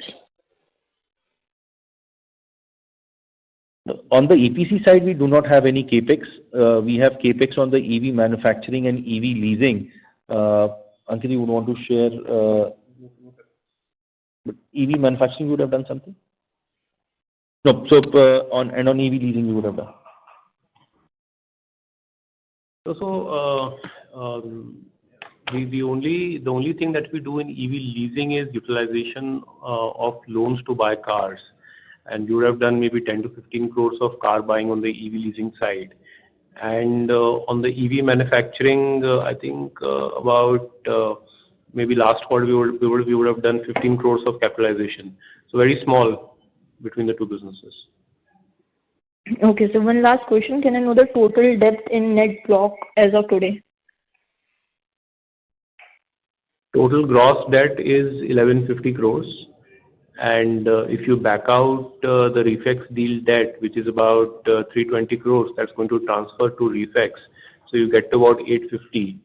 On the EPC side, we do not have any capex. We have capex on the EV manufacturing and EV leasing. Ankit, you would want to share? But EV manufacturing, you would have done something? No. So on EV leasing, you would have done. The only thing that we do in EV leasing is utilization of loans to buy cars, and you would have done maybe 10 to 15 crores of car buying on the EV leasing side. And on the EV manufacturing, I think about maybe last quarter we would have done 15 crores of capitalization. So very small between the two businesses. Okay, so one last question. Can I know the total debt in net block as of today? Total gross debt is 1150 crores. And if you back out the Reflex deal debt, which is about 320 crores, that's going to transfer to Reflex. So you get to about 850.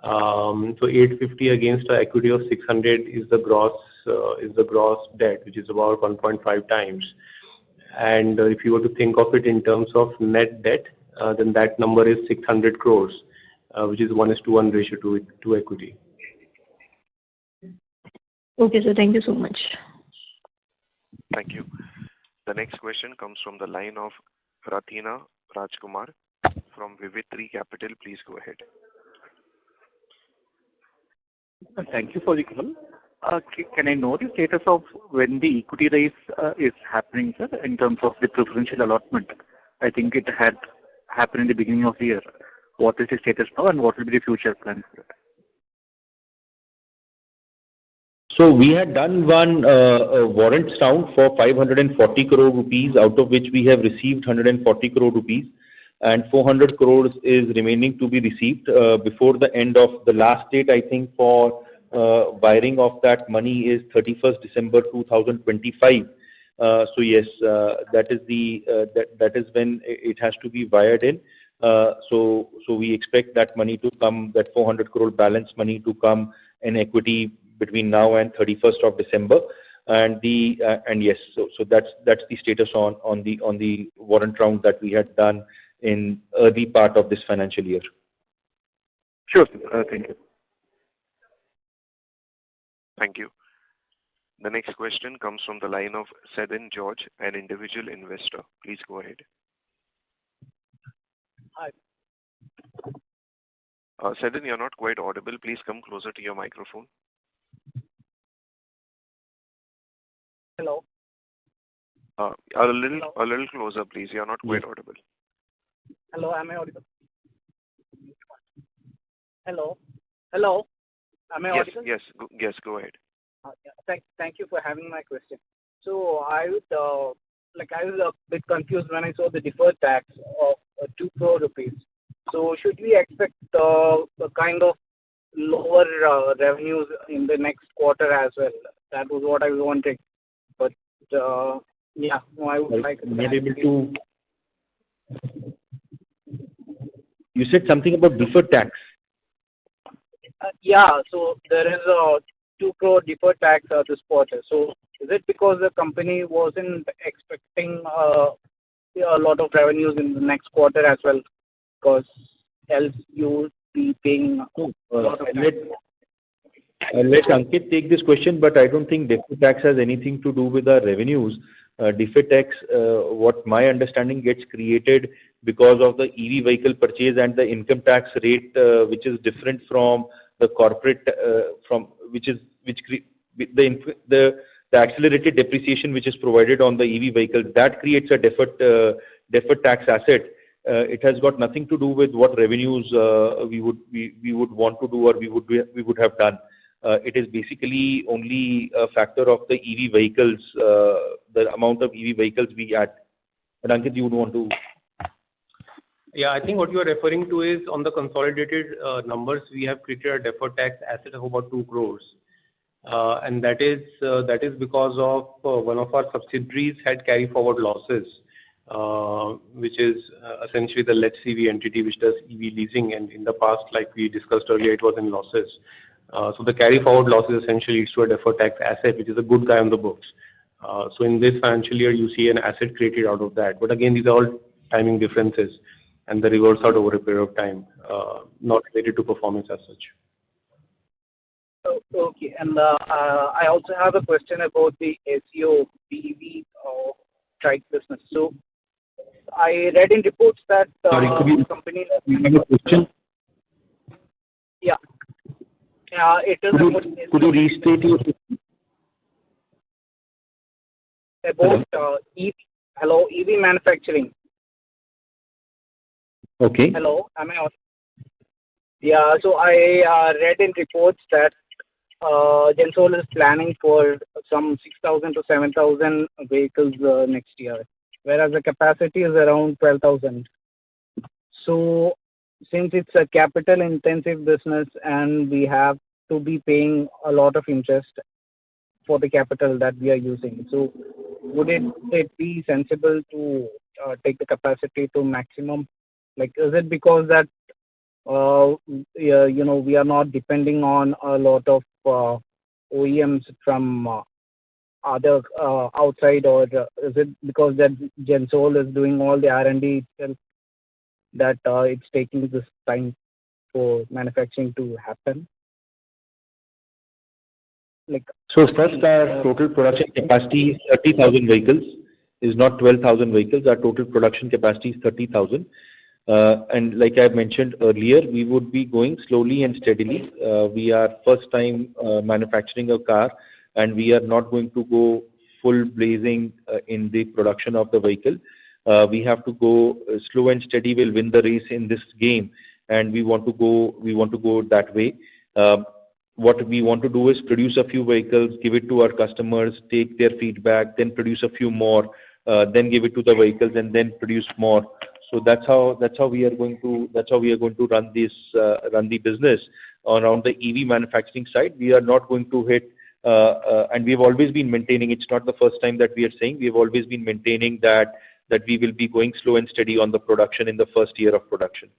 So 850 against the equity of 600 is the gross debt, which is about 1.5 times. And if you were to think of it in terms of net debt, then that number is 600 crores, which is 1:1 ratio to equity. Okay, so thank you so much. Thank you. The next question comes from the line of Ratina Rajkumar from Vivid3 Capital. Please go ahead. Thank you for the call. Can I know the status of when the equity raise is happening, sir, in terms of the preferential allotment? I think it had happened in the beginning of the year. What is the status now, and what will be the future plan for it? So we had done one warrants round for 540 crore rupees, out of which we have received 140 crore rupees, and 400 crores is remaining to be received before the end of the last date. I think for wiring of that money is 31st December 2025. So yes, that is when it has to be wired in. So we expect that money to come, that 400 crore balance money to come in equity between now and 31st of December. And yes, so that's the status on the warrant round that we had done in early part of this financial year. Sure, thank you. Thank you. The next question comes from the line of Sedin George, an individual investor. Please go ahead. Hi. Sedin, you're not quite audible. Please come closer to your microphone. Hello. A little closer, please. You're not quite audible. Hello, am I audible? Hello, am I audible? Yes, go ahead. Thank you for having my question. So I was a bit confused when I saw the deferred tax of 2 crore rupees. So should we expect a kind of lower revenues in the next quarter as well? That was what I was wondering. But yeah, I would like to. Not able to. You said something about deferred tax. Yeah, so there is a 2 crore deferred tax this quarter. So is it because the company wasn't expecting a lot of revenues in the next quarter as well? Because else you would be paying a lot of tax. I'll let Ankit take this question, but I don't think deferred tax has anything to do with our revenues. Deferred tax, what my understanding, gets created because of the EV vehicle purchase and the income tax rate, which is different from the corporate, the accelerated depreciation which is provided on the EV vehicle. That creates a deferred tax asset. It has got nothing to do with what revenues we would want to do or we would have done. it is basically only a factor of the EV vehicles, the amount of EV vehicles we add. And Ankit, you would want to? Yeah, I think what you are referring to is on the consolidated numbers, we have created a deferred tax asset of about 2 crores. And that is because of one of our subsidiaries had carry forward losses, which is essentially the Let's CV entity which does EV leasing, and in the past, like we discussed earlier, it was in losses. So the carry forward losses essentially leads to a deferred tax asset, which is a good guy on the books. So in this financial year, you see an asset created out of that. But again, these are all timing differences, and the reverse out over a period of time, not related to performance as such. Okay, and I also have a question about the SEO BEV strike business. So I read in reports that Sorry, company. You have a question? Yeah. It is Could you restate your about EV manufacturing. Okay. Hello, am I on? Yeah, so I read in reports that Gensol is planning for some 6,000 to 7,000 vehicles next year, whereas the capacity is around 12,000. So since it's a capital intensive business and we have to be paying a lot of interest for the capital that we are using, so would it be sensible to take the capacity to maximum? Like, is it because that we are not depending on a lot of OEMs from other outside, or is it because that Gensol is doing all the R&D itself that it's taking this time for manufacturing to happen? Like, so first, our total production capacity is 30,000 vehicles, is not 12,000 vehicles. Our total production capacity is 30,000. And like I mentioned earlier, we would be going slowly and steadily. We are first time manufacturing a car, and we are not going to go full blazing in the production of the vehicle. We have to go slow and steady. Will win the race in this game, and we want to go that way. What we want to do is produce a few vehicles, give it to our customers, take their feedback, then produce a few more, then give it to the vehicles, and then produce more. So that's how we are going to run the business around the EV manufacturing side. We are not going to hit, and we've always been maintaining. It's not the first time that we are saying. We have always been maintaining that we will be going slow and steady on the production in the first year of production.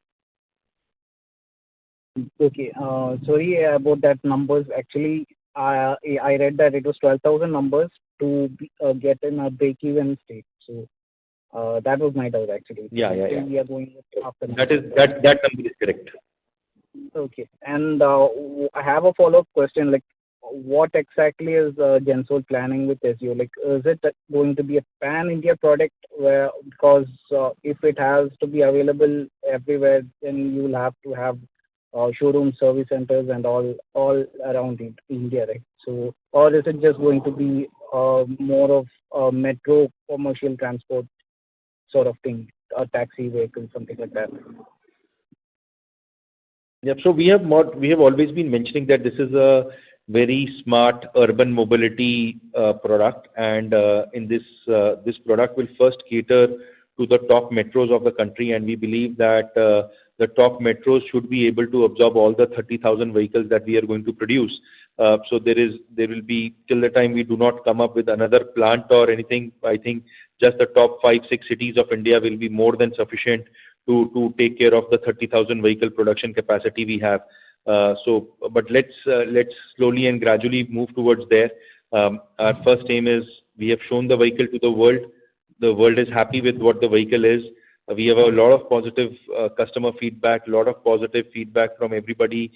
Okay, sorry about that numbers. Actually, I read that it was 12,000 numbers to get in a break-even state. So that was my doubt actually. Yeah. We are going after that number is correct. Okay, and I have a follow-up question. Like, what exactly is Gensol planning with SEO? Like, is it going to be a pan-India product because if it has to be available everywhere, then you will have to have showroom service centers and all around India, right? So, or is it just going to be more of a metro commercial transport sort of thing, a taxi vehicle, something like that? Yep. So we have always been mentioning that this is a very smart urban mobility product, and in this product will first cater to the top metros of the country, and we believe that the top metros should be able to absorb all the 30,000 vehicles that we are going to produce. So there will be, till the time we do not come up with another plant or anything, I think just the top 5-6 cities of India will be more than sufficient to take care of the 30,000 vehicle production capacity we have. But let's slowly and gradually move towards there. Our first aim is we have shown the vehicle to the world. The world is happy with what the vehicle is. We have a lot of positive customer feedback, a lot of positive feedback from everybody,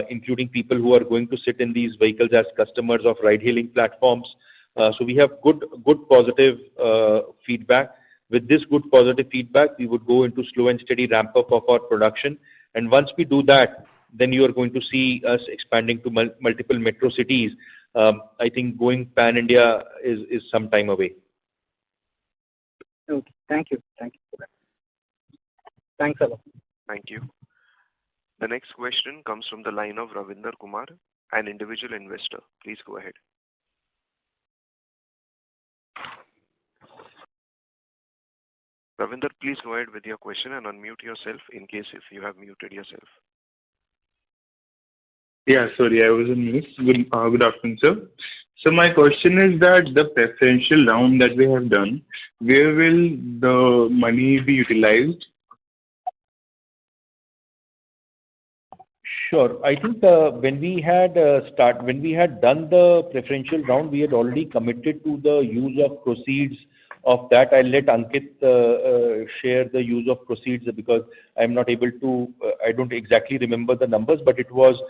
including people who are going to sit in these vehicles as customers of ride-hailing platforms. So we have good positive feedback. With this good positive feedback, we would go into slow and steady ramp up of our production. And once we do that, then you are going to see us expanding to multiple metro cities. I think going pan-India is some time away. Okay. Thank you for that. Thanks a lot. Thank you. The next question comes from the line of Ravinder Kumar. an individual investor. Please go ahead. Ravinder, please go ahead with your question and unmute yourself in case if you have muted yourself. Yeah, sorry, I was on mute. Good afternoon, sir. So my question is that the preferential round that we have done, where will the money be utilized? Sure. I think when we had done the preferential round, we had already committed to the use of proceeds of that. I'll let Ankit share the use of proceeds because I'm not able to. I don't exactly remember the numbers, but it was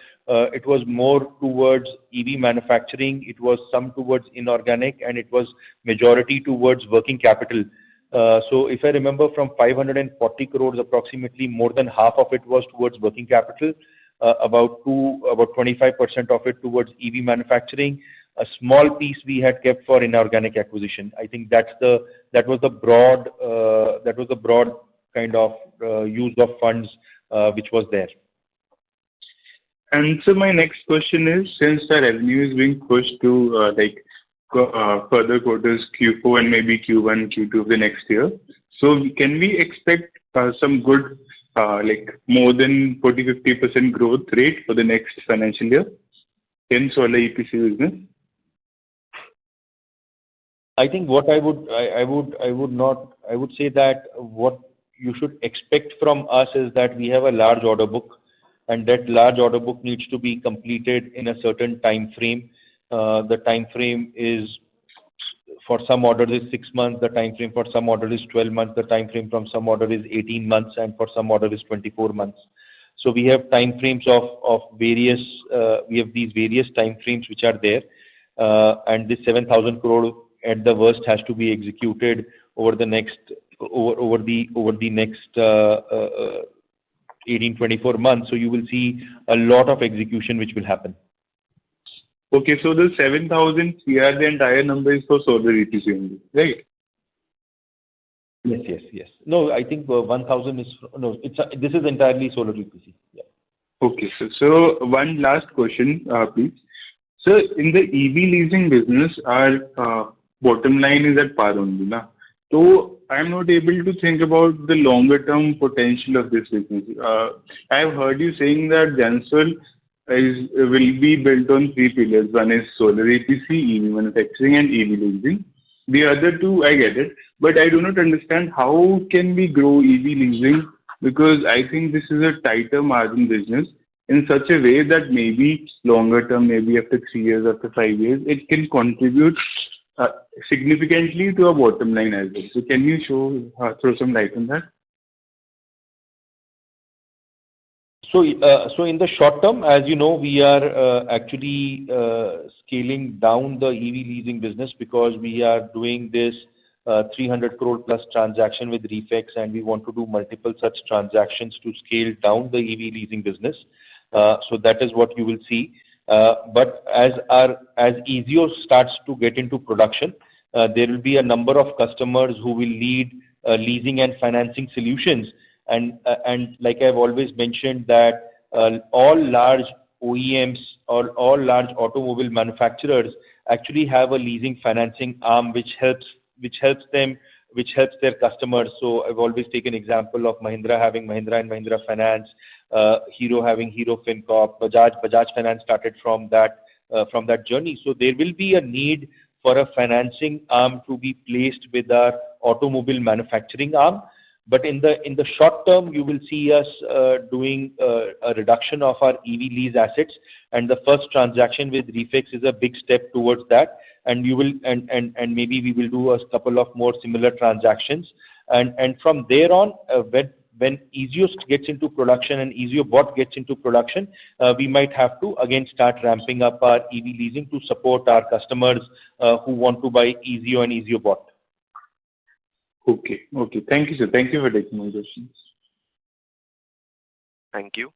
more towards EV manufacturing. It was some towards inorganic, and it was majority towards working capital. So if I remember, from 540 crores, approximately more than half of it was towards working capital. About 25% of it towards EV manufacturing. A small piece we had kept for inorganic acquisition. I think that was the broad kind of use of funds which was there. And so my next question is, since the revenue is being pushed to further quarters, Q4 and maybe Q1, Q2 of the next year, so can we expect some good more than 40-50% growth rate for the next financial year in solar EPC business? I think what I would say that what you should expect from us is that we have a large order book, and that large order book needs to be completed in a certain time frame. The time frame is, for some orders is 6 months, the time frame for some order is 12 months, the time frame from some order is 18 months, and for some order is 24 months. So we have time frames of various, we have these various time frames which are there, and this 7,000 crore at the worst has to be executed over the next 18-24 months. So you will see a lot of execution which will happen. Okay, so the 7,000 CR, the entire number is for solar EPC only, right? Yes. No, I think 1,000 is no. This is entirely solar EPC. Yeah. Okay, so one last question, please. So in the EV leasing business, our bottom line is at par only, na? So I'm not able to think about the longer term potential of this business. I've heard you saying that Gensol will be built on 3 pillars. One is solar EPC, EV manufacturing, and EV leasing. The other two, I get it, but I do not understand how can we grow EV leasing, because I think this is a tighter margin business in such a way that maybe longer term, maybe after 3 years, after 5 years, it can contribute significantly to our bottom line as well. So can you throw some light on that? So in the short term, as you know, we are actually scaling down the EV leasing business because we are doing this 300 crore plus transaction with Reflex, and we want to do multiple such transactions to scale down the EV leasing business. So that is what you will see. But as EZO starts to get into production, there will be a number of customers who will need leasing and financing solutions. And like I've always mentioned that all large OEMs or all large automobile manufacturers actually have a leasing financing arm which helps their customers. So I've always taken example of Mahindra having Mahindra and Mahindra Finance, Hero having Hero FinCorp, Bajaj Finance started from that journey. So there will be a need for a financing arm to be placed with our automobile manufacturing arm. But in the short term, you will see us doing a reduction of our EV lease assets, and the first transaction with Reflex is a big step towards that. And you will and maybe we will do a couple of more similar transactions. And from there on, when EZO gets into production and EZO bot gets into production, we might have to again start ramping up our EV leasing to support our customers who want to buy EZO and EZO bot. Okay. Thank you, sir. Thank you for taking my questions. Thank you.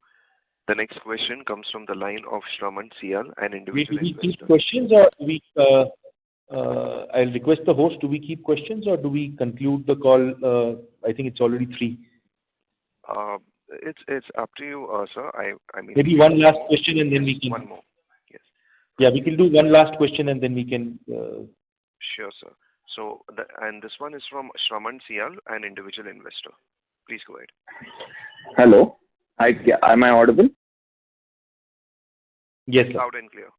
The next question comes from the line of Shraman CL, an individual Do we investor. keep questions, or do we? I'll request the host. Do we keep questions or do we conclude the call? I think it's already 3. It's up to you, sir. I mean, maybe one last question and then we can. One more. Yes. Yeah, we can do one last question and then we can. Sure, sir. So, and this one is from Shraman Sial, an individual investor. Please go ahead. Hello. Am I audible? Yes, sir. Loud and clear.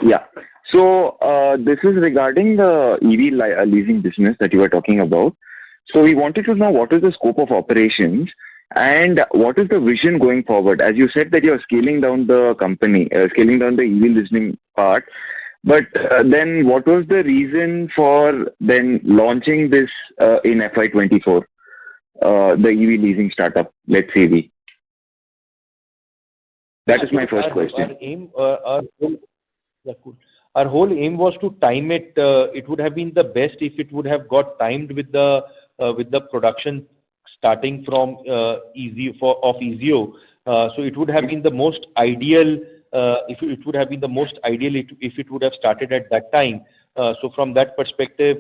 Yeah. So this is regarding the EV leasing business that you were talking about. So we wanted to know what is the scope of operations and what is the vision going forward. As you said that you are scaling down the company, scaling down the EV leasing part. But then what was the reason for then launching this in FY24, the EV leasing startup, let's say we? That is my first question. Our whole aim was to time it. It would have been the best if it would have got timed with the production starting from Ezio. So it would have been the most ideal if it would have started at that time. So from that perspective,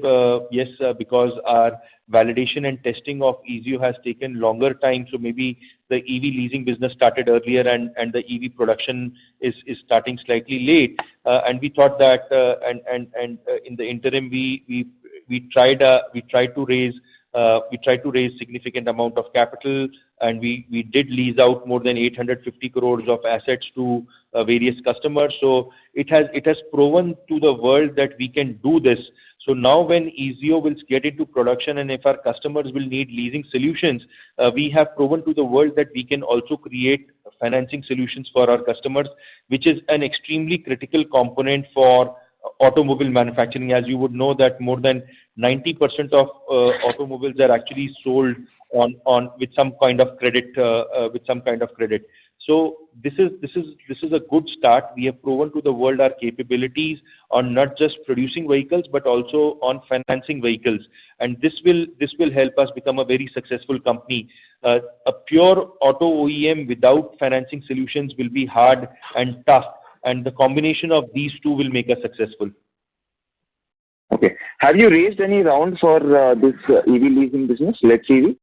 yes, because our validation and testing of Ezio has taken longer time, so maybe the EV leasing business started earlier and the EV production is starting slightly late. And we thought that in the interim we tried to raise significant amount of capital, and we did lease out more than 850 crores of assets to various customers. So it has proven to the world that we can do this. So now when Ezio will get into production and if our customers will need leasing solutions, we have proven to the world that we can also create financing solutions for our customers, which is an extremely critical component for automobile manufacturing. As you would know that more than 90% of automobiles are actually sold on with some kind of credit. So this is a good start. We have proven to the world our capabilities on not just producing vehicles but also on financing vehicles, and this will help us become a very successful company. A pure auto OEM without financing solutions will be hard and tough, and the combination of these two will make us successful. Okay. Have you raised any round for this EV leasing business, Let's EV?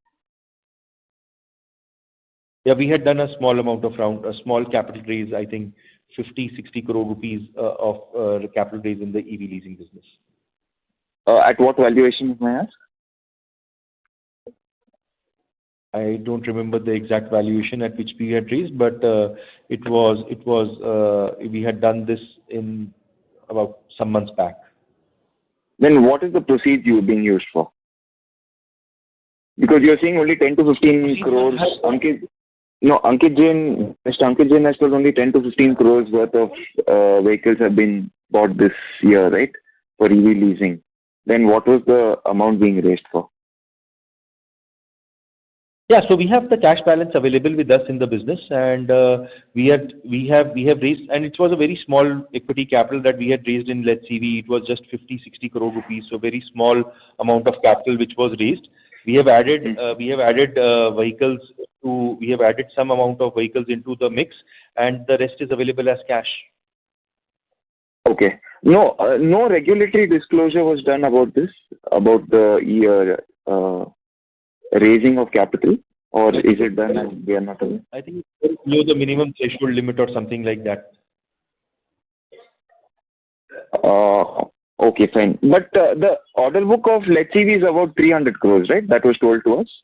Yeah, we had done a small amount of round, a small capital raise, I think 50-60 crore rupees of capital raise in the EV leasing business. At what valuation, may I ask? I don't remember the exact valuation at which we had raised, but we had done this in about some months back. Then what is the proceeds being used for? Because you're saying only 10 to 15 crores. Mr. Ankit Jain has told only 10 to 15 crores worth of vehicles have been bought this year, right? For EV leasing. Then what was the amount being raised for? Yeah, so we have the cash balance available with us in the business, and we have raised, and it was a very small equity capital that we had raised in Let's EV. It was just 50-60 crore rupees, so very small amount of capital which was raised. We have added some amount of vehicles into the mix, and the rest is available as cash. Okay. No regulatory disclosure was done about this, about the year raising of capital, or is it done and we are not aware? I think it's below the minimum threshold limit or something like that. Okay, fine. But the order book of Let's EV is about 300 crores, right? That was told to us.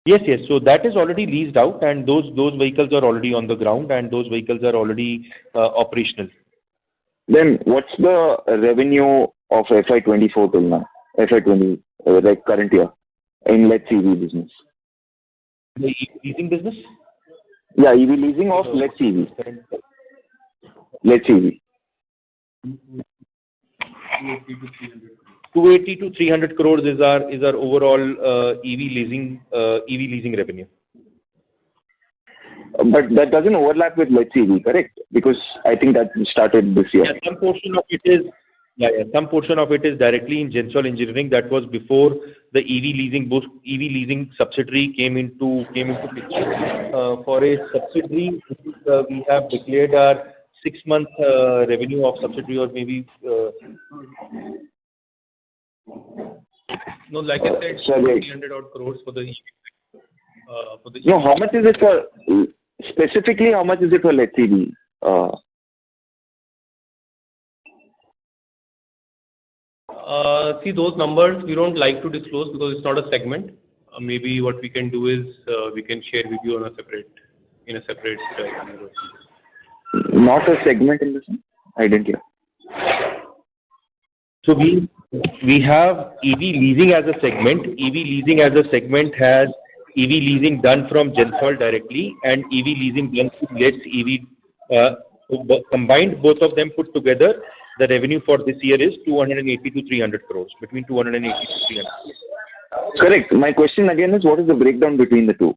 Yes. So that is already leased out, and those vehicles are already on the ground, and those vehicles are already operational. Then what's the revenue of FY24 till now? FY20, like current year, in Let's EV business? The EV leasing business? Yeah, EV leasing of Let's EV. Let's EV. 280 to 300 crores is our overall EV leasing revenue. But that doesn't overlap with Let's EV, correct? Because I think that started this year. Yeah, some portion of it is. Some portion of it is directly in Gensol Engineering. That was before the EV leasing subsidiary came into picture. For a subsidiary, we have declared our 6-month revenue of subsidiary, or maybe. No, like I said, 300 odd crores for the EV. No, how much is it for? Specifically, how much is it for Let's EV? See, those numbers we don't like to disclose because it's not a segment. Maybe what we can do is we can share with you on a separate, in a separate. Not a segment in the sense? I didn't hear. So we have EV leasing as a segment. EV leasing as a segment has EV leasing done from Gensol directly and EV leasing done through Let's EV. Combined, both of them put together, the revenue for this year is 280 to 300 crores, between 280 to 300 crores. Correct. My question again is, what is the breakdown between the two?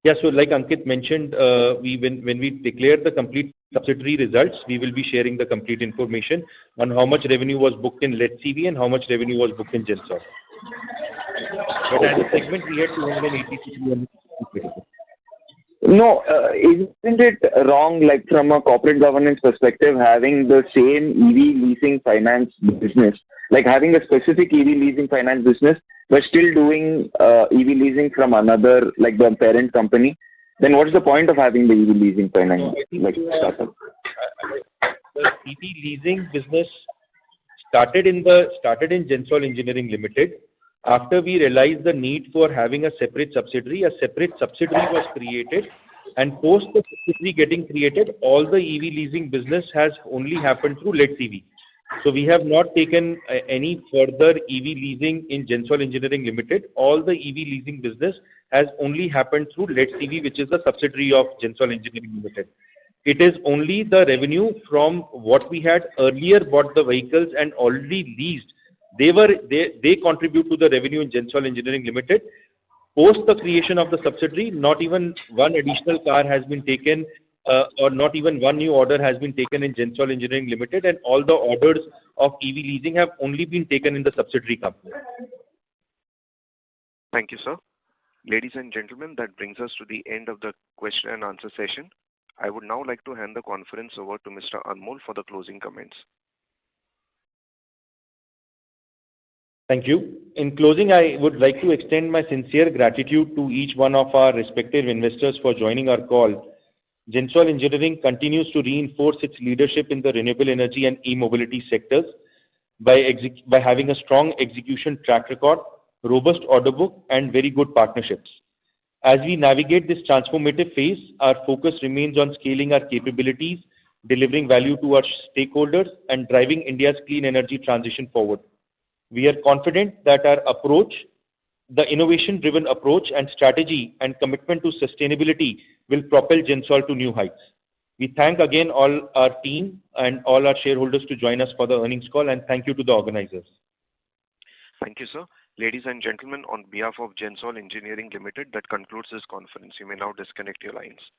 Yeah, so like Ankit mentioned, when we declare the complete subsidiary results, we will be sharing the complete information on how much revenue was booked in Let's EV and how much revenue was booked in Gensol. But as a segment, we had 280 to 300 crores. No, isn't it wrong, like from a corporate governance perspective, having the same EV leasing finance business, like having a specific EV leasing finance business, but still doing EV leasing from another, like the parent company? Then what's the point of having the EV leasing finance startup? The EV leasing business started in Gensol Engineering Limited. After we realized the need for having a separate subsidiary was created, and post the subsidiary getting created, all the EV leasing business has only happened through Let's EV. So we have not taken any further EV leasing in Gensol Engineering Limited. All the EV leasing business has only happened through Let's EV, which is the subsidiary of Gensol Engineering Limited. It is only the revenue from what we had earlier bought the vehicles and already leased. They contribute to the revenue in Gensol Engineering Limited. Post the creation of the subsidiary, not even one additional car has been taken, or not even one new order has been taken in Gensol Engineering Limited, and all the orders of EV leasing have only been taken in the subsidiary company. Thank you, sir. Ladies and gentlemen, that brings us to the end of the question and answer session. I would now like to hand the conference over to Mr. Anmol for the closing comments. Thank you. In closing, I would like to extend my sincere gratitude to each one of our respective investors for joining our call. Gensol Engineering continues to reinforce its leadership in the renewable energy and e-mobility sectors by having a strong execution track record, robust order book, and very good partnerships. As we navigate this transformative phase, our focus remains on scaling our capabilities, delivering value to our stakeholders, and driving India's clean energy transition forward. We are confident that our approach, the innovation-driven approach and strategy and commitment to sustainability will propel Gensol to new heights. We thank again all our team and all our shareholders to join us for the earnings call, and thank you to the organizers. Thank you, sir. Ladies and gentlemen, on behalf of Gensol Engineering Limited, that concludes this conference. You may now disconnect your lines.